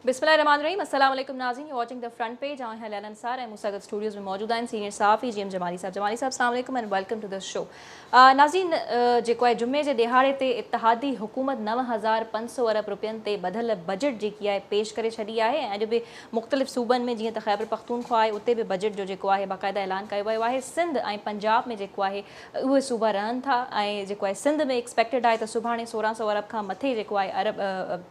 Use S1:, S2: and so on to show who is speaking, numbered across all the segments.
S1: बिस्मिल्लाहिर्रहमानिर्रहीम अस्सलाम वालेकुम नाज़रीन, you watching the front page. आए हैं लैलन सार ऐं मूंसां गॾु स्टूडियोज़ में मौजूद आहिनि सीनियर सहाफ़ी GM जमाली साहब। जमाली साहब अस्सलाम वालेकुम and welcome to the show. नाज़रीन, जेको आहे जुमे जे दिहाड़े ते इत्तिहादी हुकूमत 9,500 अरब रुपयनि ते ॿधल बजट जेकी आहे पेश करे छॾी आहे ऐं अॼु बि मुख़्तलिफ़ सूबनि में जीअं त ख़ैबर पख़्तूनख्वा आहे उते बि बजट जो जेको आहे बाक़ाइदा ऐलान कयो वियो आहे। सिंध ऐं पंजाब में जेको आहे उहे सूबा रहनि था ऐं जेको आहे सिंध में एक्सपेक्टेड आहे त सुभाणे 1600 अरब खां मथे जेको आहे अरब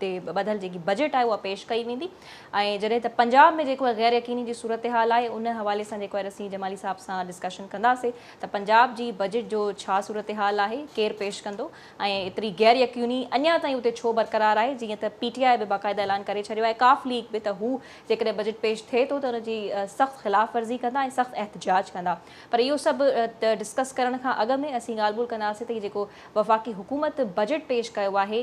S1: ते ॿधल जेकी बजट आहे उहा पेश कई वेंदी ऐं जॾहिं त पंजाब में जेको आहे गैर यकीनी जी सूरत हाल आहे उन हवाले सां जेको आहे रसी जमाली साहब सां डिस्कशन कंदासीं त पंजाब जी बजट जो छा सूरत हाल आहे, केरु पेश कंदो ऐं एतिरी गैर यकीनी अञा ताईं उते छो बरक़रार आहे। जीअं त PTI बि बाक़ाइदा ऐलान करे छॾियो आहे, काफ लीग बि, त हू जेकॾहिं बजट पेश थिए थो त हुनजी सख़्तु ख़िलाफ़ वर्ज़ी कंदा ऐं सख़्तु एहतजाज कंदा। पर इहो सभु डिस्कस करण खां अॻु में असीं ॻाल्हि ॿोल कंदासीं त जेको वफ़ाक़ी हुकूमत बजट पेश कयो आहे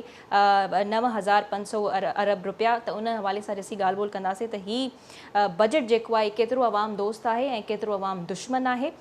S1: 9,500 अरब रुपया, त उन हवाले सां ॾिसी ॻाल्हि ॿोल कंदासीं त हीउ बजट जेको आहे केतिरो अवाम दोस्त आहे ऐं केतिरो अवाम दुश्मन आहे।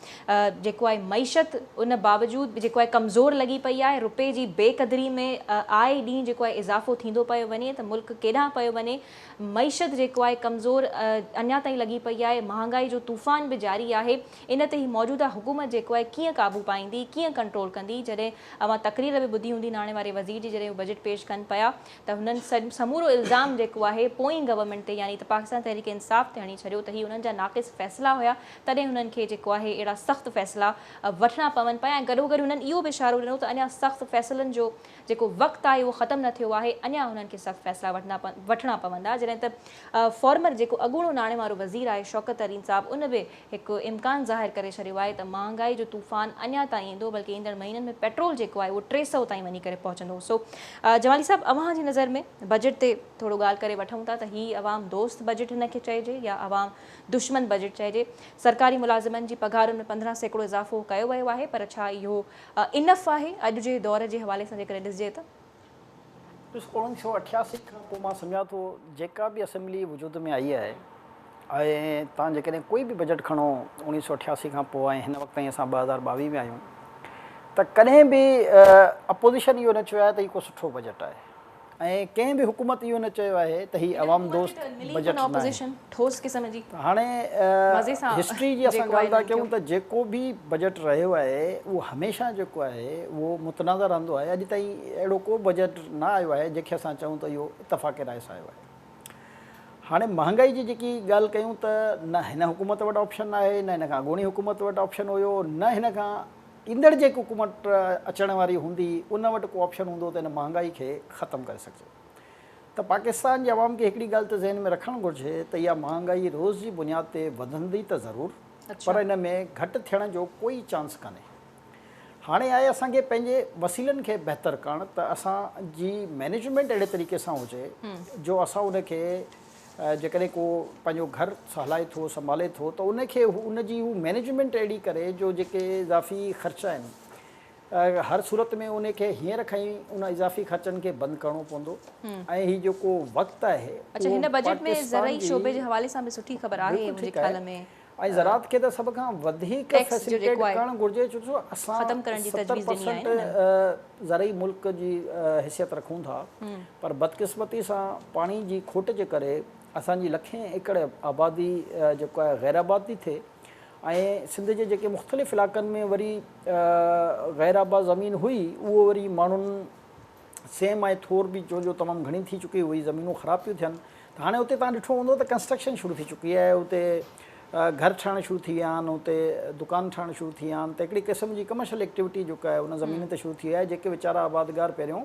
S1: जेको आहे मईशत उन बावजूदि जेको आहे कमज़ोर लॻी पई आहे, रुपए जी बेक़दरी में आए ॾींहुं जेको आहे इज़ाफ़ो थींदो पियो वञे त मुल्क केॾांहुं पियो वञे। मईशत जेको आहे कमज़ोर अञा ताईं लॻी पई आहे, महांगाई जो तूफ़ान बि जारी आहे। इन ते ई मौजूदा हुकूमत जेको आहे कीअं क़ाबू पाईंदी, कीअं कंट्रोल कंदी। जॾहिं अवां तक़रीर बि ॿुधी हूंदी नाणे वारे वज़ीर जी, जॾहिं बजट पेश कनि पिया त हुननि समूरो इल्ज़ाम जेको आहे पोईं गवर्नमेंट ते यानी त पाकिस्तान तहरीक इंसाफ़ ते हणी छॾियो त हीअ हुननि जा नाक़िस फ़ैसिला हुया, तॾहिं हुननि खे जेको आहे अहिड़ा सख़्तु फ़ैसिला वठणा पवनि पिया। ऐं गॾो गॾु हुननि इहो बि इशारो ॾिनो त अञा सख़्तु फ़ैसिलनि जो जेको वक़्तु आहे उहो ख़तमु न थियो आहे, अञा हुननि खे सख़्तु फ़ैसिला वठणा पवंदा। जॾहिं त फॉर्मर जेको अॻूणो नाणे वारो वज़ीर आहे शौकत तरीन साहब, उन बि हिकु इम्कान ज़ाहिर करे छॾियो आहे त महांगाई जो तूफ़ान अञा ताईं ईंदो, बल्कि ईंदड़ महीननि में पेट्रोल जेको आहे उहो 300 ताईं वञी करे पहुचंदो। सो जमाली साहब, अव्हां जी नज़र में बजट ते थोरो ॻाल्हि करे वठूं था त हीअ अवाम दोस्त बजट हिनखे चइजे या अवाम दुश्मन बजट चइजे। सरकारी मुलाज़िमनि जी पघारुनि में 15% इज़ाफ़ो कयो वियो आहे, पर छा इहो इनफ आहे अॼु जे दौर जे हवाले सां जेकॾहिं ॾिसिजे त?
S2: 1988 खां पोइ मां सम्झां थो जेका बि असेंबली वजूद में आई आहे ऐं तव्हां जेकॾहिं कोई बि बजट खणो 1988 खां पोइ ऐं हिन वक़्तु ताईं असां 2022 में आहियूं त कॾहिं बि अपोज़िशन इहो न चयो आहे त हीउ को सुठो बजट आहे ऐं कंहिं बि हुकूमत इहो न चयो आहे त हीउ अवाम दोस्त बजट न आहे। हाणे हिस्ट्री जी असां ॻाल्हि था कयूं त जेको बि बजट रहियो आहे उहो हमेशह जेको आहे उहो मुतनाज़ा रहंदो आहे। अॼु ताईं अहिड़ो को बजट न आयो आहे जंहिंखे असां चऊं त इहो इतफ़ाक़ राय सां आयो आहे। हाणे महांगाई जी जेकी ॻाल्हि कयूं त न हिन हुकूमत वटि ऑप्शन आहे, न हिन खां अॻूणी हुकूमत वटि ऑप्शन हुयो, न हिन खां ईंदड़ जेकी हुकूमत अचण वारी हूंदी उन वटि को ऑप्शन हूंदो त हिन महांगाई खे ख़तमु करे सघिजे। त पाकिस्तान जे अवाम खे हिकिड़ी ॻाल्हि त ज़हन में रखणु घुरिजे त इहा महांगाई रोज़ जी बुनियाद ते वधंदी त ज़रूरु, पर इन में घटि थियण जो कोई चांस कान्हे। हाणे आहे असांखे पंहिंजे वसीलनि खे बहितर करणु त असांजी मैनेजमेंट अहिड़े तरीक़े सां हुजे जो असां उनखे जेकॾहिं को पंहिंजो घर हलाए थो संभाले थो त उनखे उनजी हू मैनेजमेंट अहिड़ी करे जो जेके इज़ाफ़ी ख़र्च आहिनि हर सूरत में उनखे हींअर खां ई उन इज़ाफ़ी ख़र्चनि खे बंदि करिणो पवंदो। ऐं हीउ जेको वक़्तु आहे
S1: हिन बजट में ज़रई शोबे जे हवाले सां बि सुठी ख़बर आहे मुंहिंजे ख़्याल में,
S2: ऐं ज़राअत खे त सभ खां वधीक फैसिलिटेट करणु घुरिजे छो असां 70% ज़रई मुल्क जी हैसियत रखूं था, पर बदकिस्मती सां पाणी जी खोट जे करे असांजी लखें एकड़ आबादी जेको आहे गैर आबाद थी थिए ऐं सिंध जे जेके मुख़्तलिफ़ इलाइक़नि में वरी गैर आबाद ज़मीन हुई उहो वरी माण्हुनि सेम ऐं थोर बि जो तमामु घणी थी चुकी हुई, ज़मीनूं ख़राब थियूं थियनि। त हाणे उते तव्हां ॾिठो हूंदो त कंस्ट्रक्शन शुरू थी चुकी आहे, उते घर ठहणु शुरू थी विया आहिनि, उते दुकान ठहणु शुरू थी विया आहिनि। त हिकिड़ी क़िस्म जी कमर्शियल एक्टिविटी जेका आहे उन ज़मीन ते शुरू थी आहे। जेके वीचारा आबादगार पहिरियों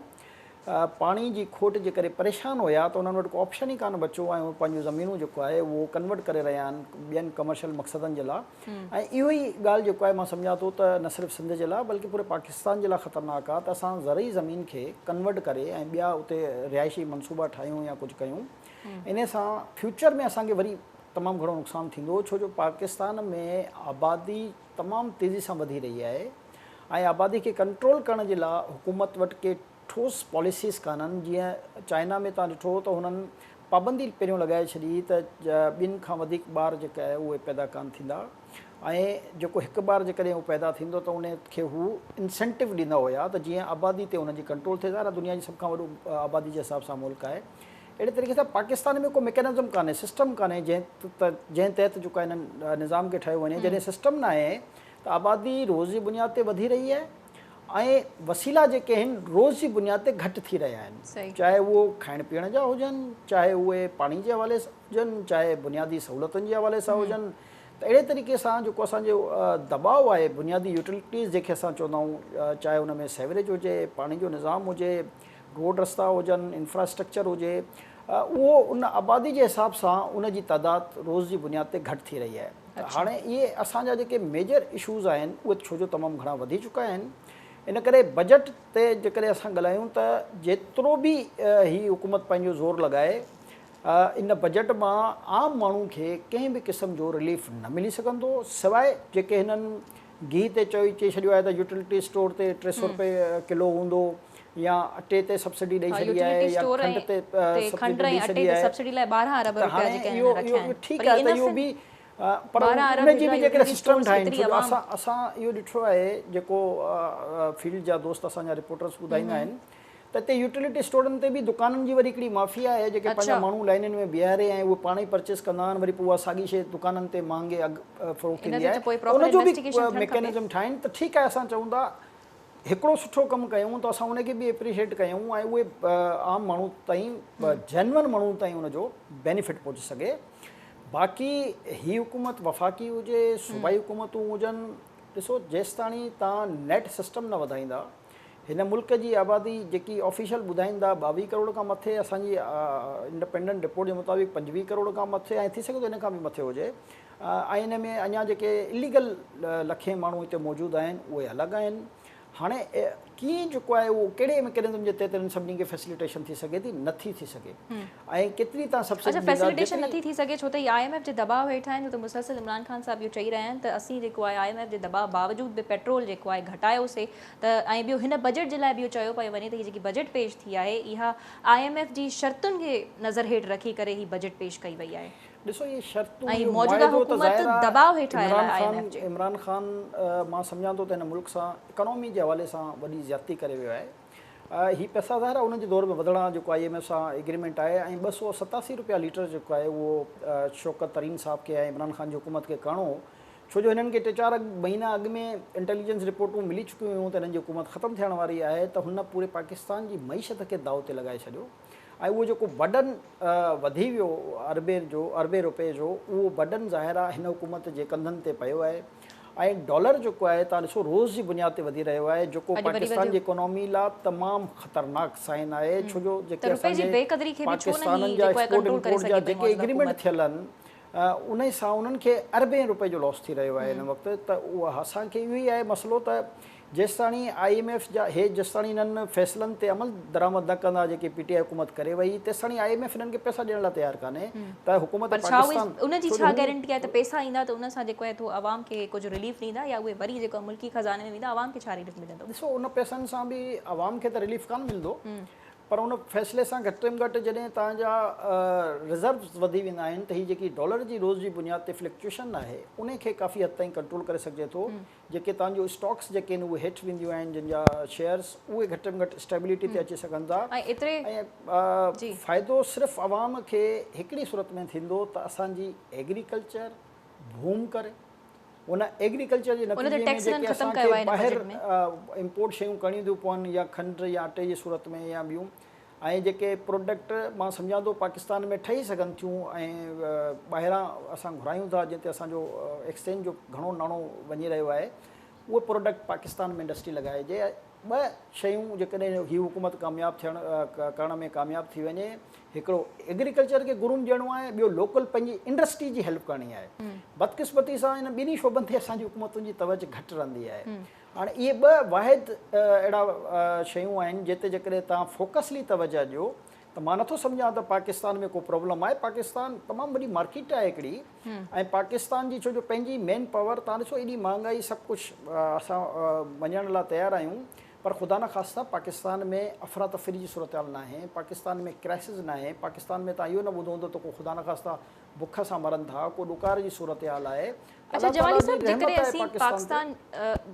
S2: पाणी जी खोट जे करे परेशान हुया त उन्हनि वटि को ऑप्शन ई कान बचियो ऐं पंहिंजूं ज़मीनूं जेको आहे उहो कन्वर्ट करे रहिया आहिनि ॿियनि कमर्शियल मक़सदनि जे लाइ। ऐं इहो ई ॻाल्हि जेको आहे मां सम्झां थो त न सिर्फ़ु सिंध जे लाइ बल्कि पूरे पाकिस्तान जे लाइ ख़तरनाक आहे त असां ज़रई ज़मीन खे कन्वर्ट करे ऐं ॿिया उते रिहाइशी मनसूबा ठाहियूं या कुझु कयूं। इन सां फ्यूचर में असांखे वरी तमामु घणो नुक़सानु थींदो, छो जो पाकिस्तान में आबादी तमामु तेज़ी सां वधी रही आहे ऐं आबादी खे कंट्रोल करण जे लाइ हुकूमत वटि के ठोस पॉलिसीज़ कान्हनि। जीअं चाइना में तव्हां ॾिठो त हुननि पाबंदी पहिरियों लॻाए छॾी त ॿिनि खां वधीक ॿार जेका आहे उहे पैदा कान थींदा ऐं जेको हिकु ॿार जेकॾहिं उहो पैदा थींदो त उनखे हू इंसेंटिव ॾींदा हुया त जीअं आबादी ते हुनजी कंट्रोल थिए। ज़ाहिर दुनिया जी सभ खां वॾो आबादी जे हिसाब सां मुल्क आहे। अहिड़े तरीक़े सां पाकिस्तान में को मैकेनिज़म कान्हे, सिस्टम कान्हे जंहिं तहत जेको आहे हिन निज़ाम खे ठाहियो वञे। जॾहिं सिस्टम न आहे त आबादी रोज़ जी बुनियाद ते वधी रही आहे ऐं वसीला जेके आहिनि रोज़ जी बुनियाद ते घटि थी रहिया आहिनि, चाहे उहो खाइण पीअण जा हुजनि, चाहे उहे पाणी जे हवाले सां हुजनि, चाहे बुनियादी सहूलियतुनि जे हवाले सां हुजनि। त अहिड़े तरीक़े सां जेको असांजो दबाव आहे बुनियादी यूटिलिटीज़ जेके असां चवंदा आहियूं, चाहे उन में सेवरेज हुजे, पाणी जो निज़ाम हुजे, रोड रस्ता हुजनि, इंफ्रास्ट्रक्चर हुजे, उहो उन आबादी जे हिसाब सां उन जी तइदाद रोज़ जी बुनियाद ते घटि थी रही आहे। त हाणे इहे असांजा जेके मेजर इशूज़ आहिनि उहे छो जो तमामु घणा वधी चुका आहिनि। इन करे बजट ते जेकॾहिं असां ॻाल्हायूं त जेतिरो बि ही हुकूमत पंहिंजो ज़ोर लॻाए, इन बजट मां आम माण्हू खे कंहिं बि क़िस्म जो रिलीफ न मिली सघंदो, सवाइ जेके हिननि गिह ते चई छॾियो आहे त यूटिलिटी स्टोर ते 300 रुपए किलो हूंदो, या अटे ते सब्सिडी ॾेई छॾी आहे, या खंड ते सब्सिडी ॾेई छॾी आहे। ठीकु आहे त इहो बि पर उनजी बि जेकॾहिं सिस्टम ठाहिनि, छो जो असां इहो ॾिठो आहे जेको फील्ड जा दोस्त असांजा रिपोर्टर्स ॿुधाईंदा आहिनि त हिते यूटिलिटी स्टोरनि ते बि दुकाननि जी वरी हिकिड़ी माफ़िया आहे जेके पंहिंजा माण्हू लाइनुनि में बीहारे ऐं उहे पाण ई परचेस कंदा आहिनि, वरी पोइ उहा साॻी शइ दुकाननि ते महांगे अघु फ़रोख़्त थींदी आहे। उनजो बि मैकेनिज़म ठाहिनि त ठीकु आहे, असां चऊं था हिकिड़ो सुठो कमु कयूं त असां उनखे बि एप्रिशिएट कयूं ऐं उहे आम माण्हू ताईं, जेन्युइन माण्हू ताईं उनजो बेनिफिट पहुची सघे। बाक़ी ही हुकूमत वफ़ाक़ी हुजे, सूबाई हुकूमतूं हुजनि, ॾिसो जेसिताणी तव्हां नेट सिस्टम न वधाईंदा, हिन मुल्क जी आबादी जेकी ऑफिशियल ॿुधाईंदा 22 करोड़ खां मथे, असांजी इंडिपेंडेंट रिपोर्ट जे मुताबिक़ 25 करोड़ खां मथे, ऐं थी सघे थो हिन खां बि मथे हुजे। ऐं हिन में अञा जेके इलीगल लखे माण्हू हिते मौजूदु आहिनि उहे अलॻि आहिनि। हाणे कीअं जेको आहे उहो कहिड़े मैकेनिज़म जे तहत हिन सभिनी खे फैसिलिटेशन थी सघे थी, नथी थी सघे, ऐं केतिरी तव्हां सब्सिडी
S1: फैसिलिटेशन नथी थी सघे छो त IMF जे दबाव हेठां आहिनि। त मुसलसल इमरान ख़ान साहब इहो चई रहिया आहिनि त असीं जेको आहे IMF जे दबाव बावजूद बि पेट्रोल जेको आहे घटायोसीं त, ऐं ॿियो हिन बजट जे लाइ बि इहो चयो पियो वञे त हीअ जेकी बजट पेश थी आहे इहा IMF जी शर्तुनि खे नज़र हेठि रखी करे ही बजट पेश कई वई आहे।
S2: ॾिसो इहे शर्तूं इमरान ख़ान मां सम्झां थो त हिन मुल्क सां इकोनॉमी जे हवाले सां वॾी ज़्यादती करे वियो आहे। ही पैसा ज़ाहिर आहे उन्हनि जे दौर में वधणा जेको IMF सां एग्रीमेंट आहे, ऐं 287 रुपया लीटर जेको आहे उहो शौकत तरीन साहब खे ऐं इमरान ख़ान जी हुकूमत खे करिणो, छो जो हिननि खे 3-4 महीना अॻु में इंटेलिजेंस रिपोर्टूं मिली चुकियूं हुयूं त हिननि जी हुकूमत ख़तमु थियण वारी आहे, त हुन पूरे पाकिस्तान जी मईशत खे दाव ते लॻाए छॾियो। ऐं उहो जेको बर्डन वधी वियो अरबे रुपए जो, उहो बर्डन ज़ाहिर आहे हिन हुकूमत जे कंधनि ते पियो आहे। ऐं डॉलर जेको आहे तव्हां ॾिसो रोज़ जी बुनियाद ते वधी रहियो आहे, जेको पाकिस्तान जी इकोनॉमी लाइ तमामु ख़तरनाक साइन आहे, छो जो जेके असांजे पाकिस्तान जा एक्सपोर्ट इम्पोर्ट जा जेके एग्रीमेंट थियल आहिनि उन सां उन्हनि खे अरबे रुपए जो लॉस थी रहियो आहे हिन वक़्तु। त उहा असांखे इहो ई आहे मसइलो त जेसिताणी IMF जा जेसिताणी हिननि फ़ैसिलनि ते अमल दरामद न कंदा जेके PTI हुकूमत करे वई, तेसिताणी IMF हिननि खे पैसा ॾियण लाइ तयारु कान्हे। त हुकूमत पाकिस्तान
S1: उनजी छा गारंटी आहे त पैसा ईंदा त उन सां जेको आहे तो आवाम खे कुझु रिलीफ ॾींदा, या उहे वरी जेको मुल्की ख़ज़ाने में वेंदा आवाम खे छा रिलीफ मिलंदो?
S2: ॾिसो उन पैसनि सां बि आवाम खे त रिलीफ कान मिलंदो, पर उन फ़ैसिले सां घटि में घटि जॾहिं तव्हांजा रिज़र्व्स वधी वेंदा आहिनि त हीअ जेकी डॉलर जी रोज़ जी बुनियाद ते फ्लक्चुएशन आहे उनखे काफ़ी हद ताईं कंट्रोल करे सघिजे थो। जेके तव्हांजो स्टॉक्स जेके आहिनि उहे हेठि वेंदियूं आहिनि, जिन जा शेयर्स उहे घटि में घटि स्टेबिलिटी ते अची सघनि था। ऐं फ़ाइदो सिर्फ़ु आवाम खे हिकिड़ी सूरत में थींदो त असांजी एग्रीकल्चर बूम करे, उन एग्रीकल्चर जे नतीजे में जेके असांखे ॿाहिरि इम्पोर्ट शयूं करणियूं थियूं पवनि, या खंड या अटे जी सूरत में या ॿियूं, ऐं जेके प्रोडक्ट मां सम्झां थो पाकिस्तान में ठही सघनि थियूं ऐं ॿाहिरां असां घुरायूं था, जिते असांजो एक्सचेंज जो घणो नाणो वञी रहियो आहे, उहे प्रोडक्ट पाकिस्तान में इंडस्ट्री लॻाइजे। 2 शयूं जेकॾहिं हीअ हुकूमत कामयाबु करण में कामयाबु थी वञे, हिकिड़ो एग्रीकल्चर खे गुरूम ॾियणो आहे, ॿियो लोकल पंहिंजी इंडस्ट्री जी हेल्प करणी आहे। बदकिस्मती सां हिन ॿिन्ही शोबनि ते असांजी हुकूमतुनि जी तवजो घटि रहंदी आहे। हाणे इहे 2 वाहिद अहिड़ा शयूं आहिनि जिते जेकॾहिं तव्हां फोकसली तवजो ॾियो त मां नथो सम्झां त पाकिस्तान में को प्रॉब्लम आहे। पाकिस्तान तमामु वॾी मार्केट आहे हिकिड़ी, ऐं पाकिस्तान जी छो जो पंहिंजी मेन पावर तव्हां ॾिसो एॾी महांगाई सभु कुझु असां मञण लाइ तयारु आहियूं, पर ख़ुदा न ख़ास्ता पाकिस्तान में अफ़रा तफ़री जी सूरत हाल न आहे, पाकिस्तान में क्राइसिस न आहे, पाकिस्तान में तव्हां इहो न ॿुधो हूंदो त को ख़ुदा न ख़ास्ता बुख सां मरनि था, को ॾुकार जी सूरत हाल आहे।
S1: अच्छा जमाली साहब, जेकॾहिं असीं पाकिस्तान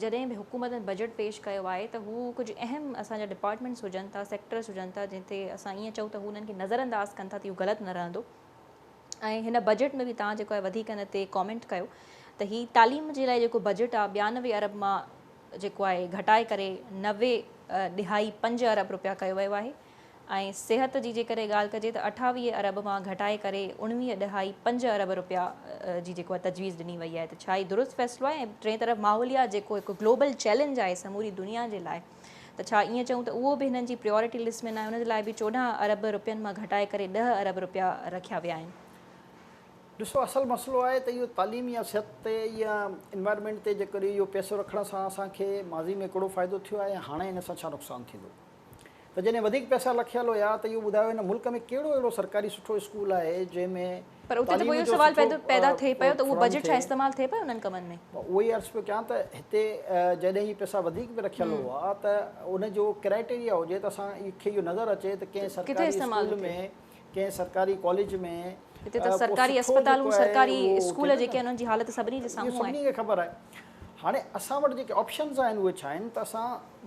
S1: जॾहिं बि हुकूमतनि बजट पेश कयो आहे त हू कुझु अहम असांजा डिपार्टमेंट्स हुजनि था, सेक्टर्स हुजनि था, जिते असां ईअं चऊं त हू उन्हनि खे नज़रअंदाज़ कनि था त इहो ग़लति न रहंदो। ऐं हिन बजट में बि तव्हां जेको आहे वधीक हिन ते कॉमेंट कयो त हीअ तालीम जे लाइ जेको बजट आहे 92 अरब मां जेको आहे घटाए करे 90.5 अरब रुपया कयो वियो आहे। ऐं सिहत जी जेकॾहिं ॻाल्हि कजे त 28 अरब मां घटाए करे 19.5 अरब रुपया जी जेको आहे तजवीज़ ॾिनी वई आहे। त छा ई दुरुस्त फ़ैसिलो आहे? ऐं टे तरफ़ माहौलियात जेको हिकु ग्लोबल चैलेंज आहे समूरी दुनिया जे लाइ, त छा ईअं चऊं त उहो बि हिननि जी प्रायोरिटी लिस्ट में न आहे? हुन जे लाइ बि 14 अरब रुपयनि मां घटाए करे 10 अरब रुपया रखिया विया आहिनि।
S2: ॾिसो, असल मसइलो आहे त इहो तालीम या सिहत ते या इन्वायरमेंट ते जेकॾहिं इहो पैसो रखण सां असांखे माज़ी में कहिड़ो फ़ाइदो थियो आहे, हाणे हिन सां छा नुक़सानु थींदो। त जॾहिं वधीक पैसा रखियल हुया त इहो ॿुधायो हिन मुल्क में कहिड़ो अहिड़ो सरकारी सुठो स्कूल आहे जंहिंमें
S1: पर उते त इहो सवाल पैदा थिए पियो त उहो बजट छा इस्तेमालु थिए पियो उन्हनि कमनि में?
S2: उहो ई अर्ज़ु पियो कयां त हिते जॾहिं हीअ पैसा वधीक बि रखियल हुआ त उनजो क्राइटेरिया हुजे त असांखे इहो नज़र अचे त कंहिं सरकारी स्कूल में, कंहिं सरकारी कॉलेज में,
S1: हिते त सरकारी अस्पतालूं, सरकारी स्कूल जेके उन्हनि जी हालत सभिनी जे साम्हूं आहे,
S2: सभिनी खे ख़बर आहे। हाणे असां वटि जेके ऑप्शन्स आहिनि उहे छा आहिनि त असां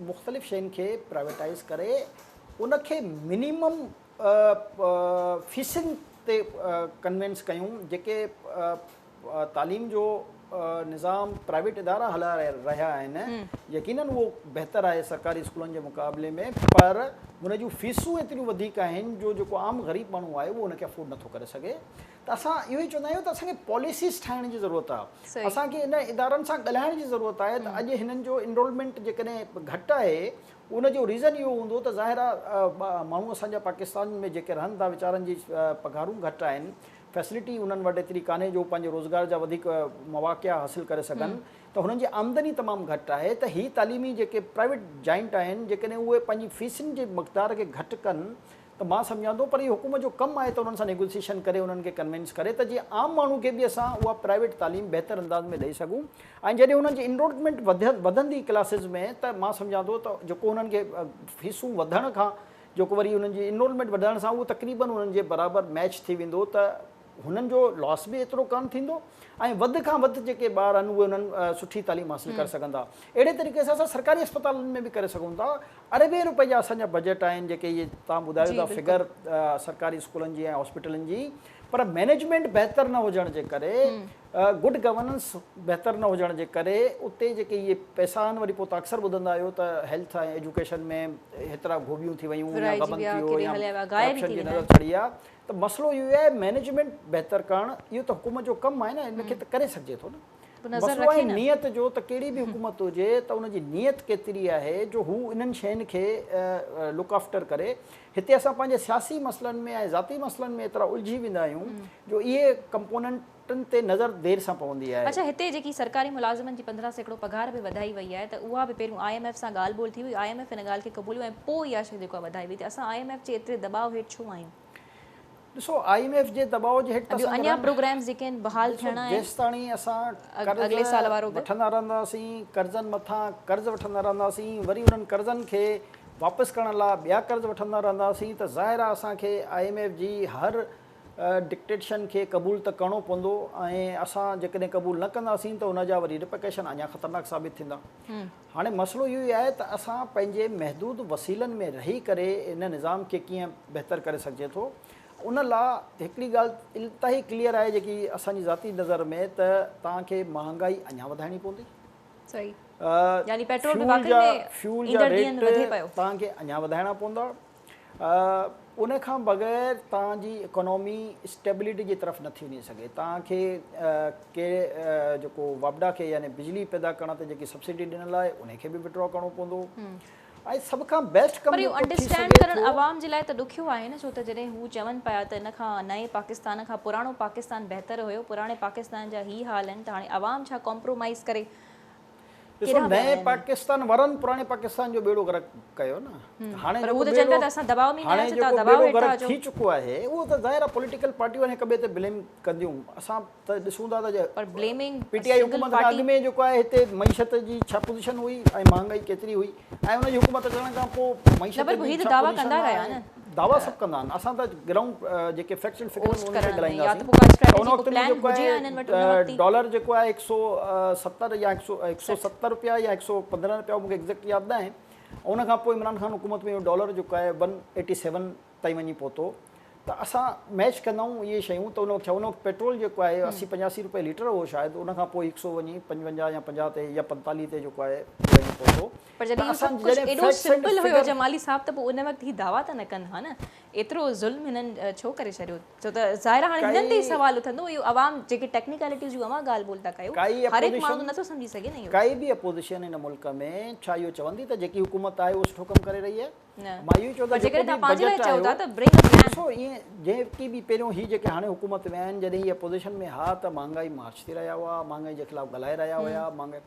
S2: मुख़्तलिफ़ शयुनि खे प्राइवेटाइज़ करे उनखे मिनिमम फीसनि ते कन्वेंस कयूं। जेके तालीम जो निज़ाम प्राइवेट इदारा हलाए रहिया आहिनि, यकीनन उहो बहितर आहे सरकारी स्कूलनि जे मुक़ाबले में, पर हुन जूं फीसूं एतिरियूं वधीक आहिनि जो जेको आम ग़रीब माण्हू आहे उहो हुनखे अफोर्ड नथो करे सघे। त असां इहो ई चवंदा आहियूं त असांखे पॉलिसीज़ ठाहिण जी ज़रूरत आहे, असांखे इन इदारनि सां ॻाल्हाइण जी ज़रूरत आहे त अॼु हिननि जो इनरोलमेंट जेकॾहिं घटि आहे उनजो रीज़न इहो हूंदो त ज़ाहिर आहे माण्हू असांजा पाकिस्तान में जेके रहनि था वीचारनि जी पघारूं घटि आहिनि, फैसिलिटी उन्हनि वटि एतिरी कान्हे जो पंहिंजे रोज़गार जा वधीक मौक़ा हासिलु करे सघनि, त हुननि जी आमदनी तमामु घटि आहे। त हीअ तालीमी जेके प्राइवेट जाइंट आहिनि जेकॾहिं उहे पंहिंजी फीसुनि जे मक़दार खे घटि कनि त मां सम्झां थो, पर इहो हुकूमत जो कमु आहे त उन्हनि सां नेगोसिएशन करे उन्हनि खे कन्विंस करे त जीअं आम माण्हू खे बि असां उहा प्राइवेट तालीम बहितर अंदाज़ में ॾेई सघूं। ऐं जॾहिं उन्हनि जी इनरोलमेंट वधंदी क्लासिस में त मां सम्झां थो त जेको उन्हनि खे फीसूं वधण खां जेको वरी उन्हनि जी इनरोलमेंट वधण सां उहो तक़रीबन उन्हनि जे बराबरि मैच थी वेंदो, त हुननि जो लॉस बि एतिरो कान थींदो ऐं वधि खां वधि जेके ॿार आहिनि उहे उन्हनि सुठी तालीम हासिलु करे सघंदा। अहिड़े तरीक़े सां असां सरकारी अस्पतालनि में बि करे सघूं था। अरबे रुपए जा असांजा बजट आहिनि जेके इहे तव्हां ॿुधायो था फिगर सरकारी स्कूलनि जी ऐं हॉस्पिटलनि जी, पर मैनेजमेंट बहितर न हुजण जे करे, गुड गवर्नेंस बहितर न हुजण जे करे उते जेके इहे पैसा आहिनि, वरी पोइ तव्हां अक्सर ॿुधंदा आहियो त हेल्थ ऐं एजुकेशन में हेतिरा गोभियूं थी वियूं या गबन थी वियो या करप्शन जी नज़र चढ़ी आहे। त मसइलो इहो आहे मैनेजमेंट बहितर करणु, इहो त हुकूमत जो कमु आहे न, इनखे त करे सघिजे थो न। मसइलो आहे नियत जो, त कहिड़ी बि हुकूमत हुजे त उनजी नियत केतिरी आहे जो हू इन्हनि शयुनि खे लुक आफ्टर करे। हिते असां पंहिंजे सियासी मसइलनि में ऐं ज़ाती मसइलनि में एतिरा उलझी वेंदा आहियूं जो इहे कंपोनेंटनि ते नज़र देरि सां पवंदी आहे।
S1: अच्छा, हिते जेकी सरकारी मुलाज़िमनि जी 15% पघार बि वधाई वई आहे, त उहा बि पहिरियों IMF सां ॻाल्हि ॿोल थी हुई, IMF हिन ॻाल्हि खे क़बूलियो ऐं पोइ इहा शइ जेको आहे वधाई वई। त असां IMF जे एतिरे दबाव हेठि छो आहियूं?
S2: ॾिसो, IMF जे दबाव जे हेठि
S1: अञा प्रोग्राम्स जेके आहिनि बहाल थियणा आहिनि,
S2: जेसि ताणी असां
S1: अॻिले साल वारो
S2: वठंदा रहंदासीं, कर्ज़नि मथां कर्ज़ वठंदा रहंदासीं, वरी उन्हनि कर्ज़नि खे वापसि करण लाइ ॿिया कर्ज़ वठंदा रहंदासीं, त ज़ाहिर आहे असांखे IMF जी हर डिक्टेशन खे क़बूल त करिणो पवंदो। ऐं असां जेकॾहिं क़बूल न कंदासीं त उनजा वरी रिपरकशन अञा ख़तरनाक साबित थींदा। हाणे मसइलो इहो ई आहे त असां पंहिंजे महदूद वसीलनि में रही करे इन निज़ाम खे कीअं बहितर करे सघिजे थो। उन लाइ हिकिड़ी ॻाल्हि इंतिहाई क्लियर आहे जेकी असांजी ज़ाती नज़र में, त तव्हांखे महांगाई अञा वधाइणी पवंदी।
S1: सही,
S2: फ्यूल जा रेट तव्हांखे अञा वधाइणा पवंदा। उन खां बग़ैर तव्हांजी इकोनॉमी स्टेबिलिटी जी तरफ़ नथी वञी सघे। तव्हांखे के जेको वापडा खे यानी बिजली पैदा करण ते जेकी सब्सिडी ॾिनल आहे उनखे बि विड्रॉ करिणो पवंदो। ऐं सभ खां बेस्ट कमु
S1: पर इहो अंडरस्टैंड करणु आवाम जे लाइ त ॾुखियो आहे न, छो त जॾहिं हू चवनि पिया त इन खां नए पाकिस्तान खां पुराणो पाकिस्तान बहितर हुयो, पुराणे पाकिस्तान जा ई हाल आहिनि, त हाणे आवाम छा कॉम्प्रोमाइज़ करे?
S2: ॾिसो नए पाकिस्तान वरनि पुराणे पाकिस्तान जो बेड़ो गर्क कयो न हाणे
S1: पर उहो त चवनि था असां दबाव में
S2: हाणे
S1: आहियूं
S2: जेको
S1: था दबाव
S2: बेड़ो
S1: हेठि
S2: गर्क थी चुको आहे उहो त ज़ाहिर आहे पॉलिटिकल पार्टियूं हिक ॿिए ते ब्लेम कंदियूं असां त ॾिसूं था त
S1: पर ब्लेमिंग
S2: पीटीआई हुकूमत खां अॻु में जेको आहे हिते मईशत जी छा पोज़ीशन हुई ऐं महांगाई केतिरी हुई ऐं उनजी हुकूमत करण खां पोइ मईशत जी छा
S1: दावा
S2: पोज़ीशन
S1: कंदा रहिया
S2: आहे
S1: न
S2: दावा सभु कंदा आहिनि असां त ग्राउंड जेके फैक्ट्स एंड फिगर्स
S1: पोस्ट
S2: उन ते
S1: करण में या त
S2: ॻाल्हाईंदासीं
S1: पोइ का स्ट्रेटजी
S2: उन
S1: को
S2: वक़्त में
S1: प्लान
S2: जेको
S1: हुजे या हिननि वटि उन
S2: आहे
S1: वक़्ति
S2: डॉलर जेको आहे 170 या 170 रुपया या 115 रुपया मूंखे एग्ज़ैक्ट यादि न आहे उन खां पोइ इमरान ख़ान हुकूमत में डॉलर जेको आहे 187 ताईं वञी पहुतो त असां मैच कंदा आहियूं इहे शयूं त उन वक़्तु पेट्रोल जेको आहे 80-85 रुपए लीटर हो शायदि उन खां पोइ 100 वञी 55 या 50 ते या 45 ते जेको आहे वञी पहुतो
S1: पर जॾहिं इहो सभु कुझु एॾो सिंपल हुयो जमाली साहब त पोइ उन वक़्तु ही दावा त न कंदा हा न एतिरो ज़ुल्म हिननि छो करे छॾियो छो त ज़ाहिर हाणे हिननि ते ई सुवाल उथंदो इहो आवाम जेके टेक्निकलिटीज़ जूं अवां ॻाल्हि ॿोल था कयो हर हिकु माण्हू नथो सम्झी सघे न इहो
S2: काई बि अपोज़िशन हिन मुल्क में छा इहो चवंदी त जेकी हुकूमत आहे उहो सुठो कमु करे रही आहे मां इहो चवंदो
S1: जेकॾहिं तव्हां पंहिंजे लाइ चओ था त ब्रिंग अ प्लान
S2: ॾिसो ईअं जेकी बि पहिरियों ही जेके हाणे हुकूमत में आहिनि जॾहिं हीअ अपोज़िशन में हा त महांगाई मार्च थी रहिया हुआ महांगाई जे ख़िलाफ़ु ॻाल्हाए रहिया हुया महांगाई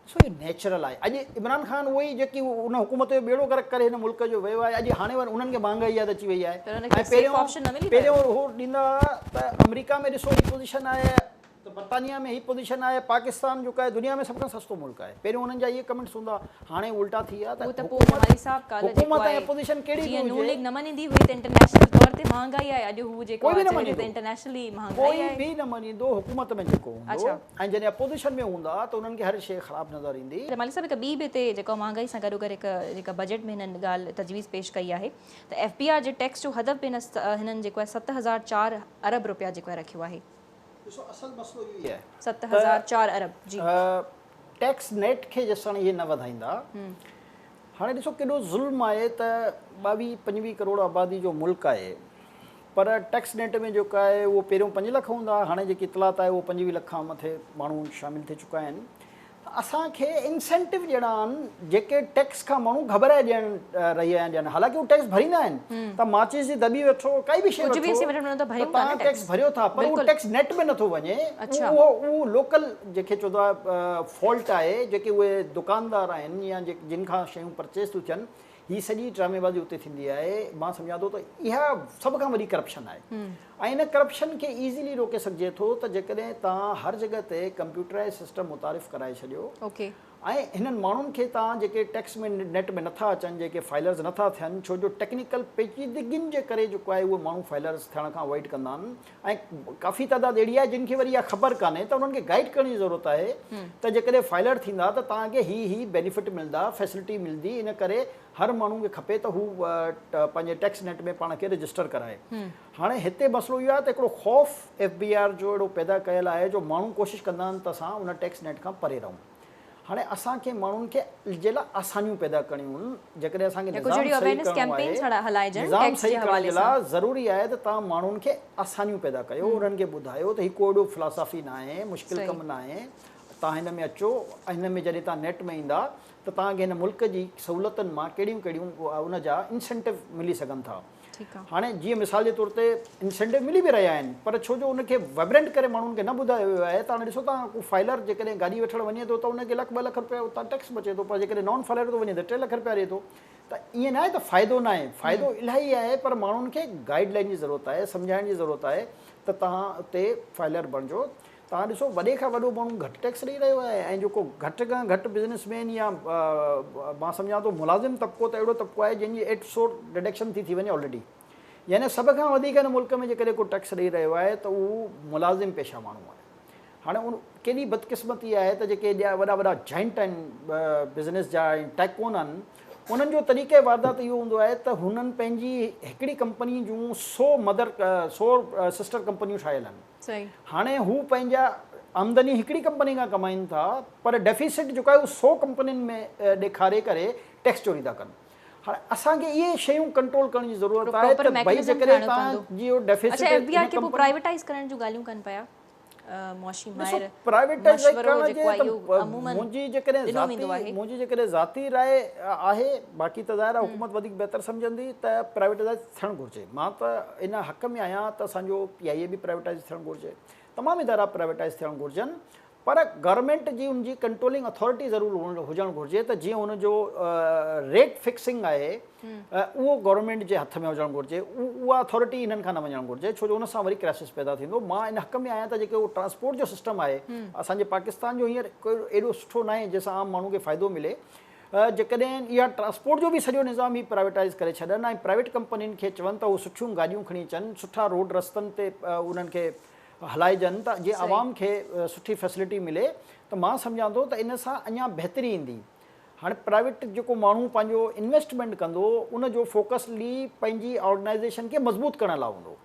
S2: सो इहो नेचुरल आहे अॼु इमरान ख़ान उहो ई जेकी उन हुकूमत जो बेड़ो गर्क करे हिन मुल्क जो वियो आहे अॼु हाणे वरी उन्हनि खे महांगाई यादि अची वई आहे ऐं पहिरियों उहो ॾींदा त अमेरिका में ॾिसो ही पोज़ीशन आहे त बर्तानिया में ही पोज़ीशन आहे पाकिस्तान जेको आहे दुनिया में सभ खां सस्तो मुल्क आहे पहिरियों हुननि जा इहे कमेंट्स हूंदा हाणे उल्टा थी विया त हुकूमत ऐं अपोज़िशन कहिड़ी
S1: नून लीग न मञींदी हुई त इंटरनेशनल तौर ते महांगाई आहे अॼु हू जेको आहे इंटरनेशनली महांगाई आहे
S2: कोई बि न मञींदो हुकूमत में जेको हूंदो ऐं जॾहिं अपोज़िशन में हूंदा त उन्हनि खे हर शइ ख़राबु नज़र ईंदी
S1: जमाली साहब हिकु ॿी बि हिते जेको महांगाई सां गॾो गॾु हिकु जेका बजट में हिननि ॻाल्हि तजवीज़ पेश कई आहे त FBR जे टैक्स जो हदफ़ हिननि जेको आहे 7,004 अरब रुपया जेको आहे रखियो आहे
S2: ॾिसो असल मसइलो इहो आहे
S1: 7,004 अरब जी
S2: टैक्स नेट खे जेसिताईं इहे न वधाईंदा हाणे ॾिसो केॾो ज़ुल्म आहे त 22-25 करोड़ आबादी जो मुल्क आहे पर टैक्स नेट में जेको आहे उहो पहिरियों 5 लख हूंदा हाणे जेकी इतलात आहे उहो 25 लख खां मथे माण्हू शामिलु थी चुका आहिनि असांखे इंसेंटिव ॾियणा आहिनि जेके टैक्स खां माण्हू घबराए रहिया आहिनि ॾियनि हालांकि उहे टैक्स भरींदा आहिनि त माचिस जी दॿी वठो काई बि शइ तव्हां टैक्स भरियो था पर उहो टैक्स नेट में नथो वञे उहो लोकल जेके चवंदो आहे फॉल्ट आहे जेके उहे दुकानदार आहिनि या जिन खां शयूं परचेस थियूं थियनि हीअ सॼी ड्रामेबाज़ी उते थींदी आहे मां सम्झां थो त इहा सभ खां वॾी करप्शन आहे ऐं इन करप्शन खे ईज़िली रोके सघिजे थो त जेकॾहिं तव्हां हर जॻह ते कंप्यूटराइज़ सिस्टम मुतारिफ़ कराए छॾियो ऐं हिननि माण्हुनि खे तव्हां जेके टैक्स में नेट में नथा अचनि जेके फाइलर्स नथा थियनि छो जो टेक्निकल पेचीदगियुनि जे करे जेको आहे उहे माण्हू फाइलर्स थियण खां अवॉइड कंदा आहिनि ऐं काफ़ी तइदाद अहिड़ी आहे जिन खे वरी इहा ख़बर कान्हे त उन्हनि खे गाइड करण जी ज़रूरत आहे त जेकॾहिं फाइलर थींदा त तव्हांखे ही बेनिफिट मिलंदा फैसिलिटी मिलंदी इन करे हर माण्हू खे खपे त हू पंहिंजे टैक्स नेट में पाण खे रजिस्टर कराए हाणे हिते मसइलो इहो आहे त हिकिड़ो ख़ौफ़ FBR जो अहिड़ो पैदा कयल आहे जो माण्हू कोशिशि कंदा आहिनि त असां उन टैक्स नेट खां परे रहूं हाणे असांखे माण्हुनि खे जे लाइ आसानियूं पैदा करणियूं आहिनि जेकॾहिं असांखे निज़ाम सही करण जे लाइ ज़रूरी आहे त तव्हां माण्हुनि खे आसानियूं पैदा कयो उन्हनि खे ॿुधायो त हीउ को एॾो फिलासफ़ी न आहे मुश्किल कमु न आहे तव्हां हिन में अचो ऐं हिन में जॾहिं तव्हां नेट में ईंदा त तव्हांखे हिन मुल्क जी सहूलियतुनि मां कहिड़ियूं कहिड़ियूं उन जा इंसेंटिव मिली सघनि था हाणे जीअं मिसाल जे तौर ते इंसेंटिव मिली बि रहिया आहिनि पर छो जो उनखे वाइब्रेंट करे माण्हुनि खे न ॿुधायो वियो आहे त हाणे ॾिसो तव्हां फाइलर जेकॾहिं गाॾी वठणु वञे थो त उनखे 1-2 लख रुपया उतां टैक्स बचे थो पर जेकॾहिं नॉन फाइलर थो वञे त 3 लख रुपया ॾिए थो त ईअं न आहे त फ़ाइदो न आहे फ़ाइदो इलाही आहे पर माण्हुनि खे गाइडलाइन जी ज़रूरत आहे सम्झाइण जी ज़रूरत आहे त तव्हां उते फाइलर बणिजो तव्हां ॾिसो वॾे खां वॾो माण्हू घटि टैक्स ॾेई रहियो आहे ऐं जेको घटि खां घटि बिज़नेसमैन या मां सम्झां थो मुलाज़िम तबिको त अहिड़ो तबिको आहे जंहिंजी 800 डिडक्शन थी वञे ऑलरेडी यानी सभ खां वधीक हिन मुल्क में जेकॾहिं को टैक्स ॾेई रहियो आहे त उहो मुलाज़िम पेशा माण्हू आहे हाणे उन केॾी बदकिस्मती आहे त जेके वॾा वॾा जाइंट आहिनि बिज़नेस जा ऐं टैकोन आहिनि उन्हनि जो तरीक़े वारदात इहो हूंदो आहे त हुननि पंहिंजी हिकिड़ी कंपनी जूं 100 सिस्टर कंपनियूं ठाहियल आहिनि हाणे हू पंहिंजा आमदनी हिकिड़ी कंपनी खां कमाइनि था पर डेफिसिट जेको आहे उहो 100 कंपनियुनि में ॾेखारे करे टैक्स चोरी था कनि हाणे असांखे इहे शयूं कंट्रोल करण जी ज़रूरत आहे त भई जेकॾहिं तव्हांजी इहो डेफिसिट
S1: प्राइवेटाइज़ करण जूं ॻाल्हियूं कनि पिया
S2: मुंहिंजी जेकॾहिं ज़ाती राय आहे बाक़ी त ज़ाहिर आहे हुकूमत वधीक बहितर सम्झंदी त प्राइवेटाइज़ थियणु घुरिजे मां त इन हक़ में आहियां त असांजो PIA बि प्राइवेटाइज़ थियणु घुरिजे तमामु इदारा प्राइवेटाइज़ थियणु घुरिजनि पर गवर्नमेंट जी उनजी कंट्रोलिंग अथॉरिटी ज़रूरु हुजणु घुरिजे त जीअं हुनजो रेट फिक्सिंग आहे उहो गवर्नमेंट जे हथ में हुजणु घुरिजे, उहा अथॉरिटी इन्हनि खां न वञणु घुरिजे, छो जो उन सां वरी क्राइसिस पैदा थींदो। मां इन हक़ में आहियां त जेके उहो ट्रांसपोर्ट जो सिस्टम आहे असांजे पाकिस्तान जो हींअर कोई एॾो सुठो न आहे जंहिंसां आम माण्हू खे फ़ाइदो मिले। जेकॾहिं इहा ट्रांसपोर्ट जो बि सॼो निज़ाम ई प्राइवेटाइज़ करे छॾनि ऐं प्राइवेट कंपनियुनि खे चवनि त उहे सुठियूं गाॾियूं खणी अचनि, सुठा रोड रस्तनि ते उन्हनि खे हलाइजनि त जीअं आवाम खे सुठी फैसिलिटी मिले, त मां सम्झां थो त इन सां अञा बहितरी ईंदी। हाणे प्राइवेट जेको माण्हू पंहिंजो इन्वेस्टमेंट कंदो उन जो फोकसली पंहिंजी ऑर्गेनाइज़ेशन खे मज़बूत करण लाइ हूंदो,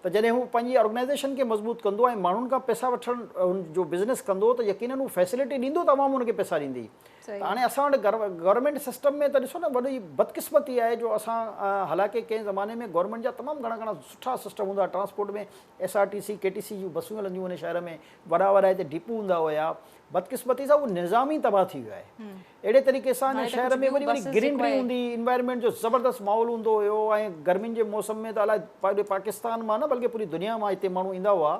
S2: त जॾहिं हू पंहिंजी ऑर्गेनाइज़ेशन खे मज़बूत कंदो ऐं माण्हुनि खां पैसा वठणु जो बिज़नेस कंदो त यकीनन हू फैसिलिटी ॾींदो त आवाम उनखे पैसा ॾींदी। त हाणे असां वटि गवर्नमेंट सिस्टम में त ॾिसो न वॾी बदकिस्मती आहे जो असां हालांकि कंहिं ज़माने में गवर्नमेंट जा तमामु घणा सुठा सिस्टम हूंदा, ट्रांसपोर्ट में SRTC KTC जूं बसूं हलंदियूं हुन शहर में, वॾा हिते डिपू हूंदा हुया। बदकिस्मती सां उहो निज़ाम ई तबाह थी वियो आहे। अहिड़े तरीक़े सां हिन शहर में वरी ग्रीनरी हूंदी, इन्वायरमेंट जो ज़बरदस्त माहौल हूंदो हुयो ऐं गर्मियुनि जे मौसम में त अलाए पंहिंजे पाकिस्तान मां न बल्कि पूरी दुनिया मां हिते माण्हू ईंदा हुआ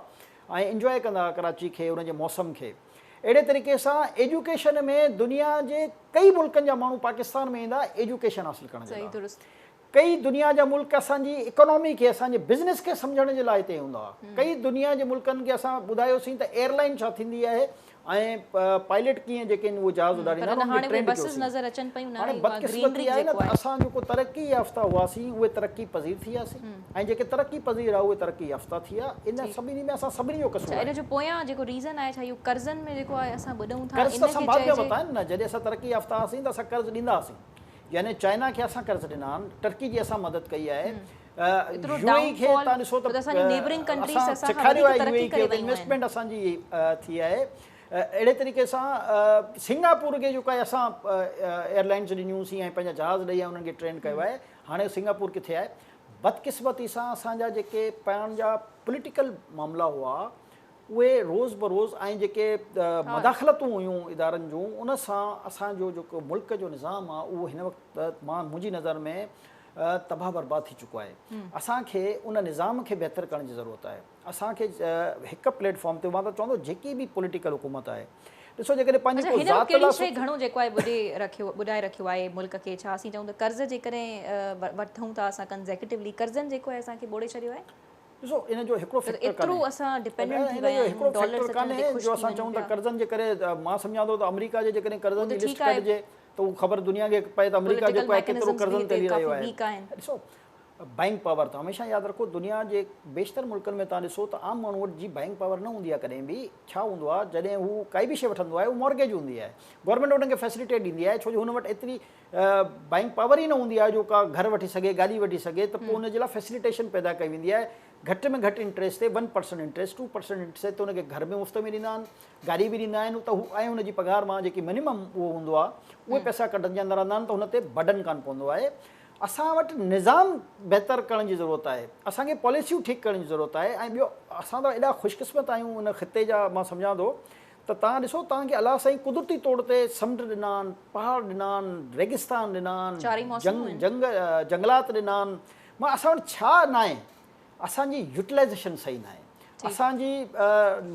S2: ऐं इंजॉय कंदा हुआ कराची खे, उनजे मौसम खे। अहिड़े तरीक़े सां एजुकेशन में दुनिया जे कई मुल्कनि जा माण्हू पाकिस्तान में ईंदा एजुकेशन हासिलु करण जे लाइ। कई दुनिया जा मुल्क असांजी इकोनॉमी खे, असांजे बिज़नेस खे सम्झण जे लाइ हिते हूंदा हुआ। कई दुनिया जे मुल्कनि खे असां ॿुधायोसीं त एयरलाइन छा थींदी आहे ऐं पायलट कीअं जेके उहे जहाज़ उॾारींदा आहिनि। हाणे बदकिस्मती आहे न त असां जेको तरक़ी याफ़्ता हुआसीं उहे तरक़ी पज़ीर थी वियासीं ऐं जेके तरक़ी पज़ीर आहे उहे तरक़ी याफ़्ता थी विया। इन सभिनी में असां सभिनी जो कसूर आहे।
S1: इन जो पोयां जेको रीज़न आहे छा इहो कर्ज़नि में जेको आहे असां ॿुधूं था,
S2: कर्ज़ त असां बाद में वरिता आहिनि न। जॾहिं असां तरक़ी याफ़्ता हुआसीं त असां कर्ज़ ॾींदा हुआसीं, यानी चाइना खे असां कर्ज़ ॾिना आहिनि, टर्की जी असां मदद कई आहे, UAE खे तव्हां ॾिसो त असां सेखारियो आहे UAE खे, इन्वेस्टमेंट असांजी थी आहे। अहिड़े तरीक़े सां सिंगापुर खे जेको आहे असां एयरलाइन्स ॾिनियूंसीं ऐं पंहिंजा जहाज़ ॾेई उन्हनि खे ट्रेन कयो आहे। हाणे सिंगापुर किथे आहे? बदकिस्मती सां असांजा जेके पंहिंजा पॉलिटिकल मामला हुआ उहे रोज़ बरोज़ ऐं जेके मदाख़लतूं हुयूं इदारनि जूं, उन सां असांजो जेको मुल्क जो निज़ाम आहे उहो हिन वक़्तु मुंहिंजी नज़र में तबाह बर्बाद थी चुको आहे। असांखे उन निज़ाम खे बहितर करण जी ज़रूरत आहे। असांखे हिकु प्लेटफॉर्म ते मां त चवंदो जेकी बि पॉलिटिकल हुकूमत आहे, ॾिसो जेकॾहिं पंहिंजी
S1: घणो जेको आहे ॿुधाए रखियो आहे मुल्क खे, छा असीं चऊं त कर्ज़ जेकॾहिं वठूं था असां कंज़ेक्यूटिवली, कर्ज़नि जेको आहे असांखे ॿोड़े छॾियो आहे।
S2: ॾिसो इन जो हिकिड़ो
S1: एतिरो असां डिपेंडेंट थी विया आहियूं
S2: डॉलर कान्हे जो असां चऊं त कर्ज़नि जे करे। मां सम्झां थो त अमेरिका जे जेकॾहिं कर्ज़नि जी लिस्ट कढिजे त उहो ख़बर दुनिया खे पए त अमेरिका जेको आहे केतिरो कर्ज़नि ते हली रहियो आहे। ॾिसो बैंक पावर त हमेशह यादि रखो, दुनिया जे बेशितर मुल्कनि में तव्हां ॾिसो त आम माण्हू वटि जी बैंक पावर न हूंदी आहे कॾहिं बि। छा हूंदो आहे जॾहिं हू काई बि शइ वठंदो आहे, उहो मॉर्गेज हूंदी आहे, गवर्नमेंट उनखे फैसिलिटेट ॾींदी आहे, छो जो हुन वटि एतिरी बैंक पावर ई न हूंदी आहे जो का घर वठी सघे, गाॾी वठी सघे, त पोइ हुनजे लाइ फैसिलिटेशन पैदा कई वेंदी आहे। घटि में घटि इंट्रस्ट ते 1% इंट्रस्ट, 2% इंट्रस्ट ते हुनखे घर में मुफ़्त में ॾींदा आहिनि, गाॾी बि ॾींदा आहिनि, त हू ऐं हुनजी पघार मां जेकी मिनिमम उहो हूंदो आहे उहे पैसा कढंदा रहंदा आहिनि, त हुन ते बर्डन कान पवंदो आहे। असां वटि निज़ाम बहितर करण जी ज़रूरत आहे, असांखे पॉलिसियूं ठीकु करण जी ज़रूरत आहे। ऐं ॿियो असां त एॾा ख़ुशकिस्मत आहियूं उन ख़िते जा। मां सम्झां थो त तव्हां ॾिसो तव्हांखे अलाह साईं कुदरती तौर ते समुंड ॾिना आहिनि, पहाड़ ॾिना आहिनि, रेगिस्तान ॾिना आहिनि, जंगलात ॾिना आहिनि। मां असां वटि छा न आहे? असांजी यूटिलाइज़ेशन सही न आहे, असांजी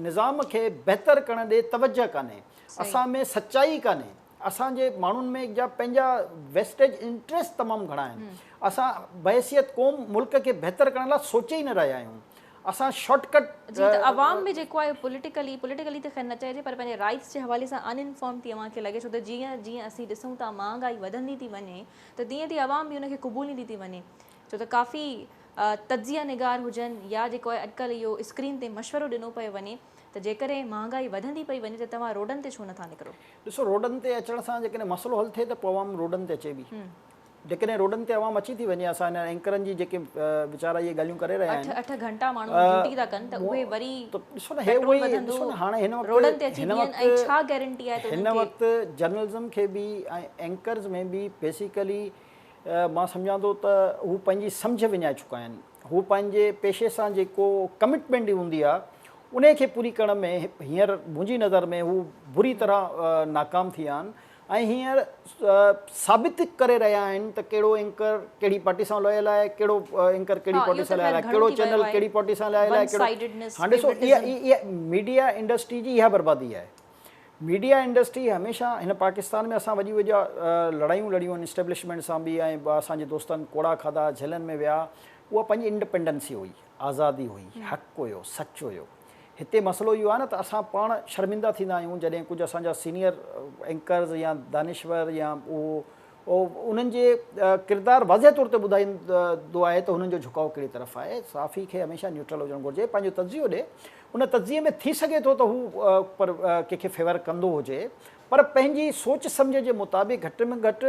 S2: निज़ाम खे बहितर करण ॾे तवजह कान्हे, असां में सचाई कान्हे, असांजे माण्हुनि में जा पंहिंजा वेस्टेज इंट्रस्ट तमामु घणा आहिनि। असां बहसियत क़ौम मुल्क खे बहितर करण लाइ सोचे ई न रहिया आहियूं। असां शॉर्टकट
S1: आवाम में जेको आहे पॉलिटिकली त ख़ैर न चइजे, पर पंहिंजे राइट्स जे हवाले सां अनइनफॉर्म थी अव्हांखे लॻे, छो त जीअं जीअं असीं ॾिसूं था महांगाई वधंदी थी वञे त तीअं तीअं आवाम बि हुनखे क़बूल ईंदी थी वञे, छो त काफ़ी तजिया निगार हुजनि या जेको आहे अॼुकल्ह इहो स्क्रीन ते मशवरो ॾिनो पियो वञे त जेकॾहिं महांगाई वधंदी पई वञे त तव्हां रोडनि ते छो नथा निकिरो?
S2: ॾिसो रोडनि ते अचण सां जेकॾहिं मसइलो हल थिए त पोइ आवाम रोडनि ते अचे बि। जेकॾहिं रोडनि ते आवाम अची थी वञे, असां हिन एंकरनि जी जेके वीचारा इहे ॻाल्हियूं करे रहिया आहिनि,
S1: 8 घंटा माण्हू ड्यूटी था कनि त उहे वरी
S2: ॾिसो न, हे उहे ॾिसो न हाणे हिन
S1: वक़्तु छा गारंटी आहे?
S2: हिन वक़्तु जर्नलिज़म खे बि ऐं एंकर्स में बि बेसिकली मां सम्झां थो त हू पंहिंजी सम्झ विञाए चुका आहिनि। हू पंहिंजे पेशे सां जेको कमिटमेंट हूंदी आहे उन खे पूरी करण में हींअर मुंहिंजी नज़र में हू बुरी तरह नाकाम थी विया आहिनि ऐं हींअर साबित करे रहिया आहिनि त कहिड़ो एंकर कहिड़ी पार्टी सां लॉयल आहे, कहिड़ो एंकर कहिड़ी पार्टी सां लॉयल आहे, कहिड़ो चैनल कहिड़ी पार्टी सां लॉयल आहे। हाणे ॾिसो इहा मीडिया इंडस्ट्री जी इहा बर्बादी आहे। मीडिया इंडस्ट्री हमेशह हिन पाकिस्तान में असां वॾी वॾा लड़ायूं लड़ियूं आहिनि इस्टेब्लिशमेंट सां बि ऐं असांजे दोस्तनि कोड़ा खाधा जेलनि में विया, उहा पंहिंजी इंडिपेंडेंसी हुई, आज़ादी हुई, हक़ु हुयो, सच हुयो। हिते मसइलो इहो आहे न त असां पाण शर्मिंदा थींदा आहियूं जॾहिं कुझु असांजा सीनियर एंकर्स या दानिश्वर या उन्हनि जे किरदारु वाज़े तौर ते ॿुधाईंदो आहे त हुननि जो झुकाव कहिड़ी तरफ़ आहे। साफ़ी खे हमेशह न्यूट्रल हुजणु घुरिजे, पंहिंजो तजियो ॾे, उन तजिए में थी सघे थो त हू पर कंहिंखे फेवर कंदो हुजे, पर पंहिंजी सोच सम्झ जे मुताबिक़ घटि में घटि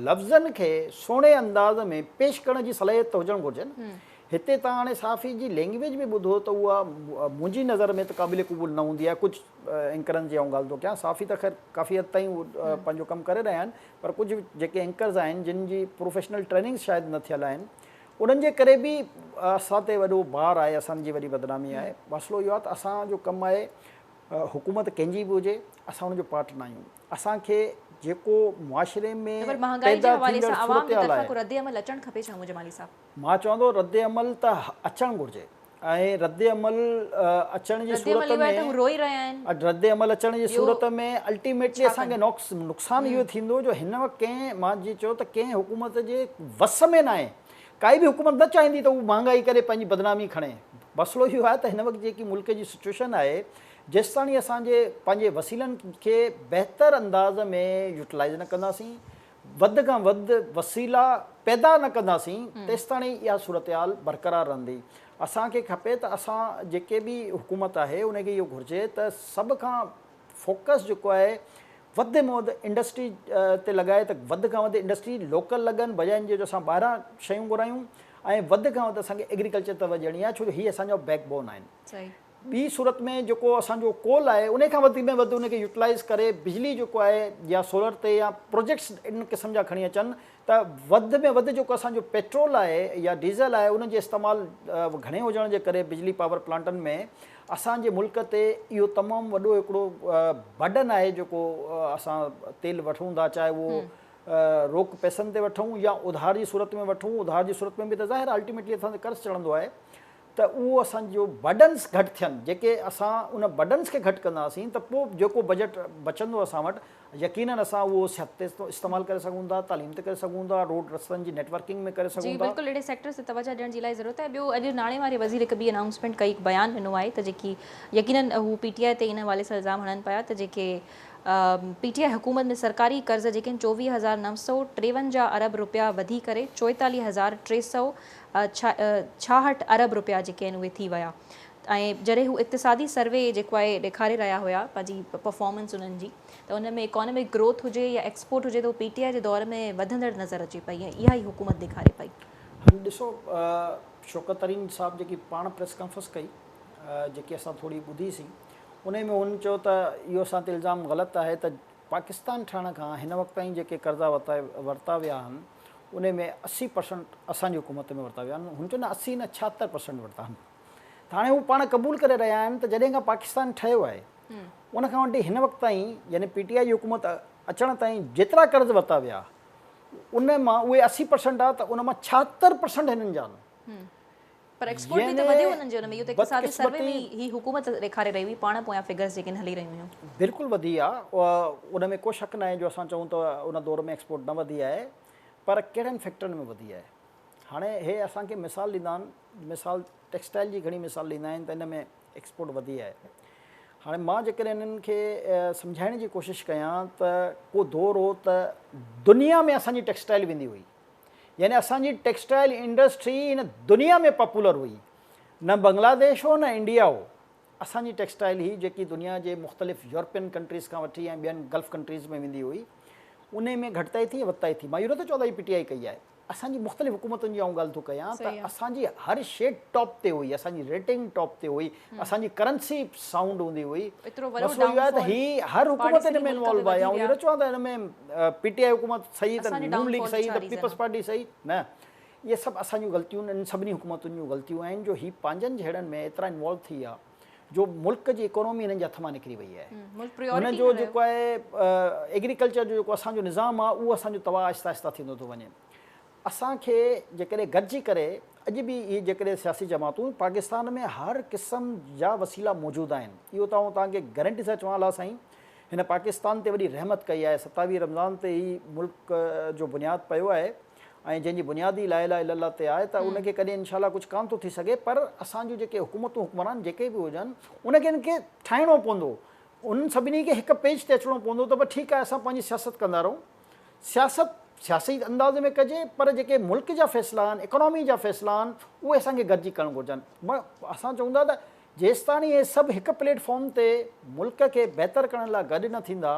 S2: लफ़्ज़नि खे सुहिणे अंदाज़ में पेश करण जी सलाहियत त हुजणु घुरिजे न। हिते तव्हां हाणे साफ़ी जी लैंग्वेज बि ॿुधो त उहा मुंहिंजी नज़र में त क़ाबिल क़बूल न हूंदी आहे। कुझु एंकरनि जी ॻाल्हि थो कयां, साफ़ी त ख़ैर काफ़ी हद ताईं पंहिंजो कमु करे रहिया आहिनि, पर कुझु जेके एंकर्स आहिनि जिन जी प्रोफेशनल ट्रेनिंग शायदि न थियल आहिनि, उन्हनि जे करे बि असां ते वॾो भार आहे, असांजी वॾी बदनामी आहे। मसइलो इहो आहे त असांजो कमु आहे, हुकूमत कंहिंजी बि हुजे, असां हुनजो पार्ट न आहियूं। असांखे जेको मुआशिरे में पैदा थींदड़ सूरत हाल आहे,
S1: रद्द अमल अचणु खपे छा मुंहिंजे माली साहब?
S2: मां चवंदो रद्द अमल त अचणु घुरिजे, ऐं रद्द अमल अचण जी सूरत में रद्द अमल अचण जी सूरत में अल्टीमेटली असांखे नुक़सानु इहो थींदो जो हिन वक़्तु कंहिं, मां जीअं चयो त कंहिं हुकूमत जे वस में न आहे, काई बि हुकूमत न चाहींदी त उहा महांगाई करे पंहिंजी बदनामी खणे। मसइलो इहो आहे त हिन वक़्तु जेकी मुल्क जी सिचुएशन आहे, जेसि ताणी असांजे पंहिंजे वसीलनि खे बहितर अंदाज़ में यूटिलाइज़ न कंदासीं, वधि खां वधि वसीला पैदा न कंदासीं, तेसि ताणी इहा सूरत हाल बरक़रार रहंदी। असांखे खपे त असां जेके बि हुकूमत आहे उनखे इहो घुरिजे त सभ खां फोकस जेको आहे वधि में वधि इंडस्ट्री ते लॻाए, त वधि खां वधि इंडस्ट्री लोकल लॻनि, बजाए जो असां ॿाहिरां शयूं घुरायूं, ऐं वधि खां वधि असांखे एग्रीकल्चर तवजह ॾियणी आहे, छो जो हीअ असांजा बैकबोन आहिनि। ॿी सूरत में जेको असांजो कोल आहे उन खां वधीक में वधि उनखे यूटिलाइज़ करे बिजली जेको आहे या सोलर ते या प्रोजेक्ट्स इन क़िस्म जा खणी अचनि, त वधि में वधि जेको असांजो पेट्रोल आहे या डीज़ल आहे उनजे इस्तेमालु घणे हुजण जे करे बिजली पावर प्लांटनि में असांजे मुल्क ते इहो तमामु वॾो हिकिड़ो बर्डन आहे जेको असां तेल वठूं था, चाहे उहो रोक पैसनि ते वठूं या उधार जी सूरत में वठूं। उधार जी सूरत में बि त ज़ाहिर अल्टीमेटली असांखे कर्ज़ु चढ़ंदो आहे, त उहो असांजो बर्डन्स घटि थियनि। जेके असां उन बर्डन्स खे घटि कंदासीं त पोइ जेको बजट बचंदो असां वटि, यकीनन असां उहो सिहत ते इस्तेमालु करे सघूं था, तालीम ते करे सघूं था, रोड रस्तनि जी नेटवर्किंग में करे सघूं था।
S1: बिल्कुलु अहिड़े सेक्टर्स ते तवजह ॾियण जी इलाही ज़रूरत आहे। ॿियो अॼु नाणे वारे वज़ीर हिकु ॿी अनाउंसमेंट कई, बयानु ॾिनो आहे त जेकी यकीनन हू PTI ते इन हवाले सां इल्ज़ाम हणनि पिया त जेके PTI हुकूमत में सरकारी कर्ज़ जेके आहिनि 24,953 अरब रुपया वधी करे 44,366 अरब रुपया जेके आहिनि उहे थी विया। ऐं जॾहिं हू इक़्तिसादी सर्वे जेको आहे ॾेखारे रहिया हुया पंहिंजी परफॉर्मेंस उन्हनि जी, त उन में इकोनॉमिक ग्रोथ हुजे या एक्सपोर्ट हुजे, त उहो PTI जे दौर में वधंदड़ नज़र अचे पई ऐं इहा ई हुकूमत ॾेखारे पई।
S2: ॾिसो, शौकत तरीन साहब जेकी पाण प्रेस कॉन्फ्रेंस कई, जेकी असां थोरी ॿुधीसीं, उन में हुन चयो त इहो असां ते इल्ज़ाम ग़लति आहे त पाकिस्तान ठहण खां हिन वक़्त ताईं जेके कर्ज़ा वरिता विया आहिनि उन में 80% असांजी हुकूमत में वरिता विया आहिनि। हुन चयो न 80 न 76% वरिता आहिनि। त हाणे हू पाण क़बूल करे रहिया आहिनि त जॾहिं खां पाकिस्तान ठहियो आहे उन खां वठी हिन वक़्त ताईं, यानी PTI जी हुकूमत अचण ताईं जेतिरा कर्ज़ वरिता विया उन मां उहे 80% आहे, त उन मां 76% हिननि जा आहिनि।
S1: पर एक्सपोर्ट बि त वधियो उन्हनि जो, इहो त इक़्तिसादी सर्वे में ही हुकूमत ॾेखारे रही हुई, पाण पोयां फिगर्स जेके हली रहियूं हुयूं।
S2: बिल्कुलु वधी आहे, उन में को शक न आहे जो असां चऊं त उन दौर में एक्सपोर्ट न वधी आहे, पर कहिड़नि फैक्टरनि में वधी आहे। हाणे हे असांखे मिसाल ॾींदा आहिनि, मिसाल टेक्सटाइल जी घणी मिसाल ॾींदा आहिनि त इन में एक्सपोर्ट वधी आहे। हाणे मां जेकॾहिं इन्हनि खे सम्झाइण जी कोशिशि कयां त को दौर हो त दुनिया में असांजी टेक्सटाइल वेंदी हुई, यानी असांजी टेक्सटाइल इंडस्ट्री इन दुनिया में पॉपुलर हुई, न बांग्लादेश हो न इंडिया हो। असांजी टेक्सटाइल ही जेकी दुनिया जे मुख़्तलिफ़ यूरोपियन कंट्रीज़ खां वठी ऐं ॿियनि गल्फ कंट्रीज़ में वेंदी हुई, उन में घटिताई थी वधिताई थी। मां इहो नथो चवां त PTI कई आहे, असांजी मुख़्तलिफ़ हुकूमतुनि जी आउं ॻाल्हि थो कयां त असांजी हर शइ टॉप ते हुई, असांजी रेटिंग टॉप ते हुई, असांजी करंसी साउंड हूंदी हुई। मसइलो इहो आहे त ही हर हुकूमत हिन में इन्वॉल्व आहे। ऐं इहो न चवां त हिन में PTI हुकूमत सही त नून लीग सही त पीपल्स पार्टी सही, न, इहे सभु असांजूं ग़लतियूं आहिनि, सभिनी हुकूमतुनि जूं ग़लतियूं आहिनि जो ही पंहिंजनि जहिड़नि में एतिरा इन्वॉल्व थी विया जो मुल्क जी इकोनॉमी हिननि जे हथ मां निकिरी वई आहे। हुनजो जेको आहे एग्रीकल्चर जो जेको असांजो निज़ाम आहे उहो असांजो तबाह आहिस्ता आहिस्ता थींदो थो वञे। असांखे जेकॾहिं गॾिजी करे अॼु बि इहे जेकॾहिं सियासी जमातूं पाकिस्तान में हर क़िस्म जा वसीला मौजूदु आहिनि, इहो तव्हांखे गारंटी सां चवां ला साईं। हिन पाकिस्तान ते वॾी रहमत कई आहे। 27 रमज़ान ते ही मुल्क जो बुनियादु पियो आहे ऐं जंहिंजी बुनियादी ला इलाहा इल्लल्लाह ते आहे त उनखे कॾहिं इनशाला कुझु कान थो थी सघे। पर असांजूं जेके हुकूमतूं हुकमरान जेके बि हुजनि उनखे इनखे ठाहिणो पवंदो, उन्हनि सभिनी खे हिकु पेज ते अचिणो पवंदो त भई ठीकु आहे असां पंहिंजी सियासत कंदा रहूं, सियासत सियासी अंदाज़ में कजे, पर जेके मुल्क जा फ़ैसिला आहिनि, इकोनॉमी जा फ़ैसिला आहिनि, उहे असांखे गॾिजी करणु घुरिजनि। असां चवंदा त जेसिताणी इहे सभु हिकु प्लेटफॉर्म ते मुल्क खे बहितर करण लाइ गॾु न थींदा,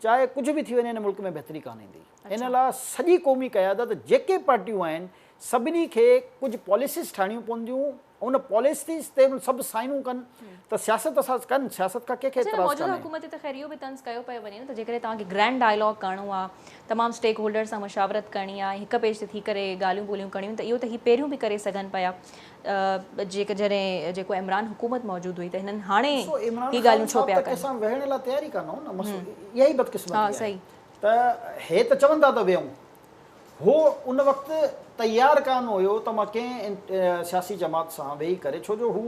S2: चाहे कुझु बि थी वञे हिन मुल्क में बहितरी कान ईंदी। इन लाइ सॼी क़ौमी क़यादत जेके पार्टियूं आहिनि सभिनी खे कुझु पॉलिसीज़ ठाहिणियूं पवंदियूं, उन पॉलिसीज़ ते सभु साइनूं कनि त सियासत असां कनि, सियासत खां कंहिंखे एतिराज़
S1: मौजूदा हुकूमत ते ख़ैर इहो बि तंज़ कयो पियो वञे न त जेकॾहिं तव्हांखे ग्रैंड डायलॉग करिणो आहे, तमामु स्टेक होल्डर सां मशावरत करणी आहे, हिक पेज ते थी करे ॻाल्हियूं ॿोलियूं करणियूं, त इहो त हीअ पहिरियों बि करे सघनि पिया। जॾहिं जेको इमरान हुकूमत मौजूदु हुई त हिननि हाणे ही ॻाल्हियूं छो पिया कनि?
S2: असां वेहण लाइ तयारी कान हो न, इहा ई बदकिस्मती आहे। सही त हे त चवंदा त वेहूं, हो उन वक़्तु तयारु कान हुयो त मां कंहिं सियासी जमात सां वेही करे, छो जो हू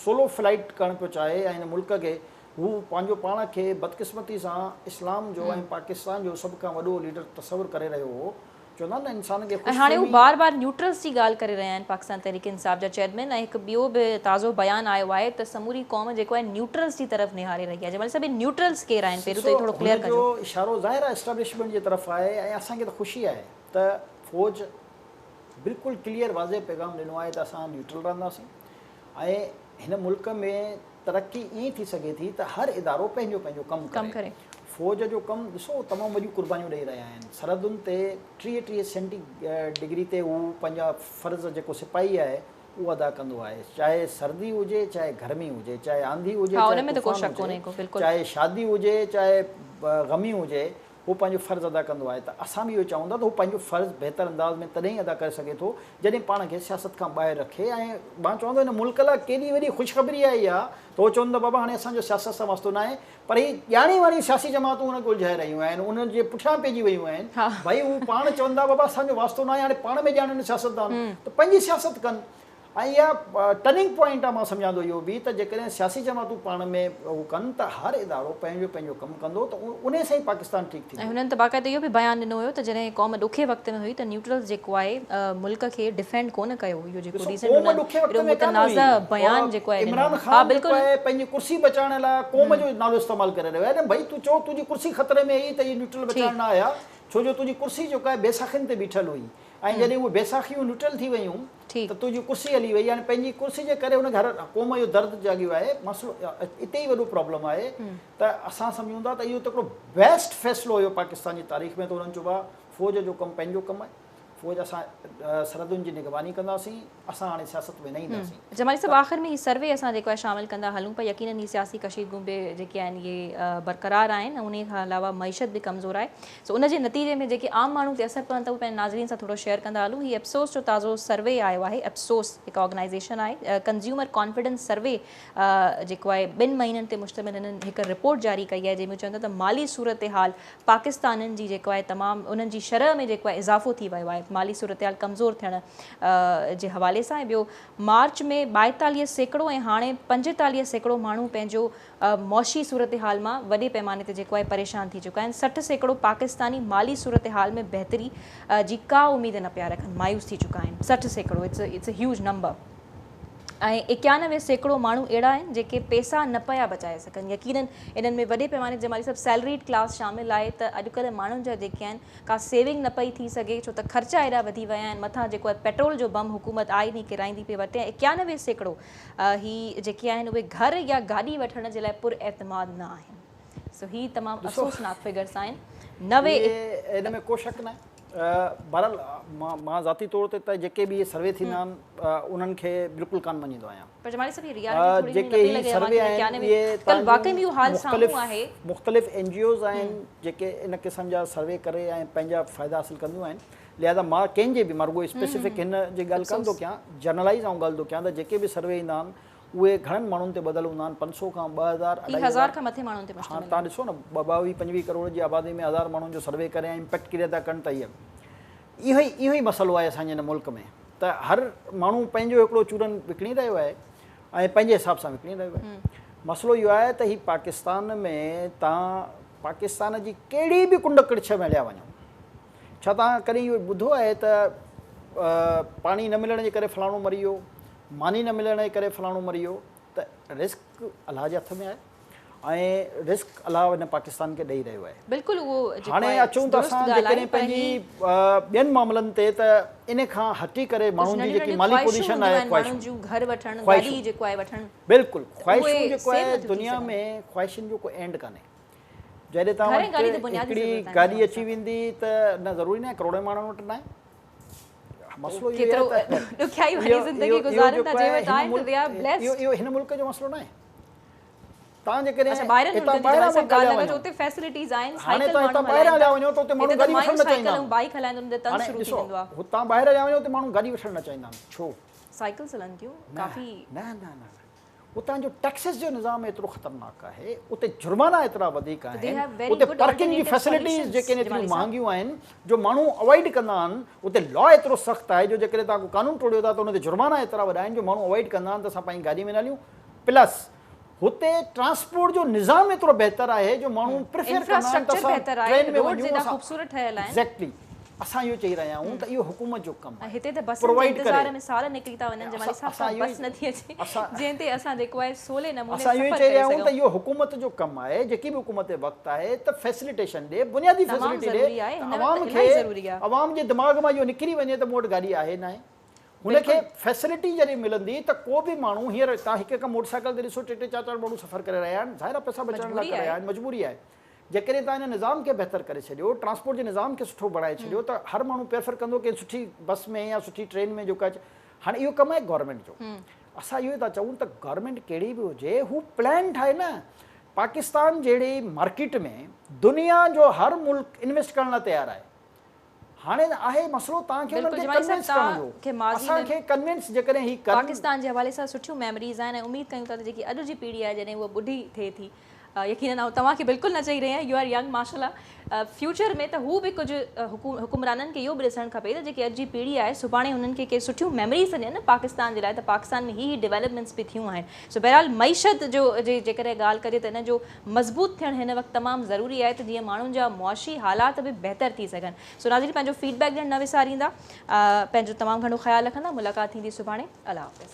S2: सोलो फ्लाइट करणु पियो चाहे ऐं हिन मुल्क खे हू पंहिंजो पाण खे बदकिस्मती सां इस्लाम जो ऐं पाकिस्तान जो सभ खां वॾो लीडर तसवुरु करे रहियो हो। चवंदा न इंसान खे
S1: हाणे हू बार बार न्यूट्रल्स जी ॻाल्हि करे रहिया आहिनि पाकिस्तान तहरीक इंसाफ़ जा चेयरमैन, ऐं हिकु ॿियो बि ताज़ो बयानु आयो आहे त समूरी क़ौम जेको आहे न्यूट्रल्स जी तरफ़ निहारे रही आहे। जंहिं सभई न्यूट्रल्स केरु आहिनि पहिरियों त थोरो क्लियर कजो।
S2: इशारो ज़ाहिर आहे एस्टेब्लिशमेंट जी तरफ़ आहे ऐं असांखे त ख़ुशी आहे त फ़ौज बिल्कुलु क्लियर वाज़े पैगाम ॾिनो आहे त असां न्यूट्रल रहंदासीं ऐं हिन मुल्क में तरक़ी ईअं थी सघे थी त हर इदारो पंहिंजो पंहिंजो कमु करे। फ़ौज जो कमु ॾिसो तमामु वॾियूं कुर्बानियूं ॾेई रहिया आहिनि। सरहदुनि ते 33 सेंटीग्रेड ते हू पंहिंजा फ़र्ज़ जेको सिपाही आहे उहो अदा कंदो आहे, चाहे सर्दी हुजे चाहे गर्मी हुजे, चाहे आंधी हुजे चाहे शादी हुजे चाहे ग़मी हुजे, हू पंहिंजो फ़र्ज़ु अदा कंदो आहे। त असां बि इहो चवंदा त हू पंहिंजो फ़र्ज़ु बहितर अंदाज़ में तॾहिं ई अदा करे सघे थो जॾहिं पाण खे सियासत खां ॿाहिरि रखे। ऐं मां चवंदो हिन मुल्क लाइ केॾी वॾी ख़ुशख़बरी आहे इहा त उहो चवंदा बाबा हाणे असांजो सियासत सां वास्तो न आहे, पर ही ॼाणी वाणी सियासी जमातूं उन खे उलझाए रहियूं आहिनि, उन्हनि जे पुठियां पइजी वियूं आहिनि। भई हू पाण चवंदा बाबा असांजो वास्तो न आहे, हाणे पाण में ॼाणनि सियासतदान त पंहिंजी सियासत कनि। ऐं इहा टर्निंग पॉइंट आहे। मां सम्झां थो इहो बि त जेकॾहिं सियासी जमातूं पाण में उहो कनि त हर इदारो पंहिंजो पंहिंजो कमु कंदो त उन सां ई पाकिस्तान ठीकु थींदो।
S1: ऐं हुननि त बाक़ाइदा इहो बि बयानु ॾिनो हुयो त जॾहिं क़ौम ॾुखे वक़्त में हुई त न्यूट्रल्स जेको आहे मुल्क खे डिफेंड कोन कयो। इहो जेको बयानु जेको आहे
S2: इमरान ख़ान पंहिंजी कुर्सी बचाइण लाइ क़ौम जो नालो इस्तेमालु करे रहियो आहे न। भई तूं चओ तुंहिंजी कुर्सी ख़तरे में आई त इहे न्यूट्रल बचाइण न आया, छो जो तुंहिंजी कुर्सी जेका आहे बेसाखियुनि ते बीठल हुई ऐं जॾहिं उहे बेसाखियूं न्यूट्रल थी वियूं त तुंहिंजी कुर्सी हली वई। हाणे पंहिंजी कुर्सी जे करे हुन घर क़ौम जो दर्द जाॻियो आहे। मसइलो हिते ई वॾो प्रॉब्लम आहे त असां सम्झूं था त इहो त हिकिड़ो बेस्ट फ़ैसिलो हुयो पाकिस्तान जी तारीख़ में। त हुननि चयो आहे फ़ौज जो कमु पंहिंजो कमु आहे, फ़ौज असां सरहदुनि जी निगरानी कंदासीं, असां हाणे सियासत में न ईंदासीं।
S1: जमाली साहब आख़िर में हीउ सर्वे असां जेको आहे शामिलु कंदा हलूं पिया, यकीनन ही सियासी कशीदगियूं बि जेके आहिनि इहे बरक़रार आहिनि, उन खां अलावा मईशत बि कमज़ोर आहे। सो उनजे नतीजे में जेके आम माण्हू ते असरु पवनि था उहे पंहिंजे नाज़रीन सां थोरो शेयर कंदा हलूं। हीउ एप्सोस जो ताज़ो सर्वे आयो आहे। एप्सोस हिकु ऑर्गनाइज़ेशन आहे, कंज़्यूमर कॉन्फिडेंस सर्वे जेको आहे 2 महीननि ते मुश्तमिल हिननि हिकु रिपोर्ट जारी कई आहे जंहिंमें चवंदा त माली सूरत हाल पाकिस्ताननि जी जेको आहे तमामु उन्हनि जी शरह में जेको आहे इज़ाफ़ो थी वियो आहे माली सूरत हाल कमज़ोर थियण जे हवाले सां। ऐं ॿियो मार्च में 42% ऐं हाणे 45% माण्हू पंहिंजो मौशी सूरत हाल मां वॾे पैमाने ते जेको आहे परेशान थी चुका आहिनि। 60% पाकिस्तानी माली सूरत हाल में बहितरी जी का उमेद न पिया रखनि, मायूस थी चुका आहिनि। 60% इट्स अ ह्यूज नंबर। ऐं 91% माण्हू अहिड़ा आहिनि जेके पैसा न पिया बचाए सघनि। यकीनन इन्हनि में वॾे पैमाने ते जमाली साहिबु सैलरीड क्लास शामिलु आहे त अॼुकल्ह माण्हुनि जा जेके आहिनि का सेविंग न पई थी सघे, छो त ख़र्चा एॾा वधी विया आहिनि। मथां जेको आहे पेट्रोल जो बम हुकूमत आई नी किराईंदी पई वठे। 91% ही जेके आहिनि उहे घर या गाॾी वठण जे लाइ पुरएतमाद न आहिनि। सो ही तमामु अफ़सोसनाक फिगर्स आहिनि। 90
S2: इन में को शक न आहे। बहरहाल मां ज़ाती तौर ते त जेके बि इहे सर्वे थींदा आहिनि उन्हनि खे बिल्कुलु कान मञींदो आहियां। जेके ही सर्वे आहिनि इहे मुख़्तलिफ़ NGOs आहिनि जेके इन क़िस्म जा सर्वे करे ऐं पंहिंजा फ़ाइदा हासिलु कंदियूं आहिनि। लिहाज़ा मां कंहिंजे बि मां रुॻो स्पेसिफिक हिन जी ॻाल्हि कान थो कयां, जनरलाइज़ ऐं ॻाल्हि थो कयां त जेके बि सर्वे ईंदा आहिनि उहे घणनि माण्हुनि ते ॿधल हूंदा आहिनि। 500 खां 2000
S1: खां मथे माण्हुनि ते।
S2: हा तव्हां ॾिसो न 22-25 करोड़ जी आबादी में 1000 माण्हुनि जो सर्वे करे ऐं इम्पैक्ट किरे था कनि त इहो ई मसइलो आहे असांजे हिन मुल्क में त हर माण्हू पंहिंजो हिकिड़ो चूरन विकिणी रहियो आहे ऐं पंहिंजे हिसाब सां विकिणी रहियो आहे। मसइलो इहो आहे त हीउ पाकिस्तान में तव्हां पाकिस्तान जी कहिड़ी बि कुंड किड़छ में हलिया वञो, छा तव्हां कॾहिं इहो ॿुधो आहे त पाणी न मिलण जे करे फलाणो मरी वियो, मानी न मिलण जे करे फलाणो मरी वियो? त रिस्क अलाह जे हथ में आहे ऐं रिस्क अलाह हिन पाकिस्तान खे ॾेई रहियो आहे।
S1: बिल्कुलु उहो
S2: हाणे अचूं त असां जेकॾहिं पंहिंजी ॿियनि मामलनि ते त इन खां हटी करे माण्हुनि जी जेकी माली पोज़ीशन आहे, बिल्कुलु ख़्वाहिशूं जेको आहे दुनिया में ख़्वाहिशुनि जो कोई एंड कान्हे। जॾहिं तव्हां वटि हिकिड़ी गाॾी अची वेंदी त न ज़रूरी न आहे करोड़े माण्हुनि वटि न आहे। मसलो इहो हिन मुल्क जो मसलो न आहे। तव्हां जेकॾहिं हाणे तव्हां ॿाहिरां हलिया वञो त उते माण्हू गाॾी वठणु न चाहींदा आहिनि। हुतां ॿाहिरि हलिया वञो त माण्हू गाॾी वठणु न चाहींदा आहिनि। छो? साइकिल हलनि थियूं काफ़ी। न न न उतां जो टैक्सिस जो निज़ाम एतिरो ख़तरनाक आहे, उते जुर्माना एतिरा वधीक आहिनि, उते पार्किंग जी फैसिलिटीज़ जेके एतिरियूं महांगियूं आहिनि जो माण्हू अवॉइड कंदा आहिनि, उते लॉ एतिरो सख़्तु आहे जो जेकॾहिं तव्हां को कानून तोड़ियो था त उन ते जुर्माना एतिरा वॾा आहिनि जो माण्हू अवॉइड कंदा आहिनि त असां पंहिंजी गाॾी में न हलियूं। प्लस हुते ट्रांसपोर्ट जो निज़ाम एतिरो बहितर आहे जो माण्हू प्रिफर कंदा आहिनि त असां ट्रेन में वञूं। एग्ज़ैक्टली असां इहो चई रहिया आहियूं त इहो हुकूमत जो कमु आहे। हिते त बस इंतज़ार में साल निकिरी था वञनि, जमाली साहब बस नथी अचे, जंहिं ते असां जेको आहे सोले नमूने असां इहो चई रहिया आहियूं त इहो हुकूमत जो कमु आहे। जेकी बि हुकूमत वक़्तु आहे त फैसिलिटेशन ॾे, बुनियादी फैसिलिटी ॾे, अवाम खे अवाम जे दिमाग़ मां इहो निकिरी वञे त मूं वटि गाॾी आहे न आहे। हुनखे फैसिलिटी जॾहिं मिलंदी त को बि माण्हू हींअर तव्हां हिकु हिकु मोटरसाइकिल ते ॾिसो, टे टे चारि चारि माण्हू सफ़र करे रहिया आहिनि, ज़ाहिर पैसा बचाइण लाइ करे रहिया आहिनि, मजबूरी आहे। जेकॾहिं तव्हां हिन निज़ाम खे बहितर करे छॾियो, ट्रांसपोर्ट जे निज़ाम खे सुठो बणाए छॾियो त हर माण्हू प्रेफर कंदो कि सुठी बस में या सुठी ट्रेन में जेको आहे। हाणे इहो कमु आहे गवर्नमेंट जो। असां इहो था चऊं त गवर्नमेंट कहिड़ी बि हुजे हू प्लान ठाहे न। पाकिस्तान जहिड़ी मार्केट में दुनिया जो हर मुल्क इन्वेस्ट करण लाइ तयारु आहे। हाणे आहे मसलो तव्हांखे असांखे कन्विंस जेकॾहिं ही
S1: पाकिस्तान जे हवाले सां सुठियूं मेमोरीज़ आहिनि ऐं उमेद कयूं था त जेकी अॼु जी पीढ़ी आहे जॾहिं उहा ॿुढी थिए थी, यकीनन आउं तव्हांखे बिल्कुलु न चई रही आहियां, यू आर यंग माशाल्लाह, फ्यूचर में त हू बि कुझु हुकुमराननि खे इहो बि ॾिसणु खपे त जेकी अॼु जी पीढ़ी आहे सुभाणे हुननि खे के सुठियूं मेमोरीज़ ॾियनि पाकिस्तान जे लाइ, त पाकिस्तान में ही डेवलपमेंट्स बि थियूं आहिनि। सो बहरहाल मईशत जो जेकॾहिं ॻाल्हि कजे त इन जो मज़बूत थियणु हिन वक़्तु तमामु ज़रूरी आहे त जीअं माण्हुनि जा मुआशी हालात बि बहितर थी सघनि। सो नाज़रीन पंहिंजो फीडबैक ॾियणु न विसारींदा, पंहिंजो तमामु घणो ख़्यालु रखंदा। मुलाक़ात थींदी सुभाणे। अल्लाह हाफ़िज़।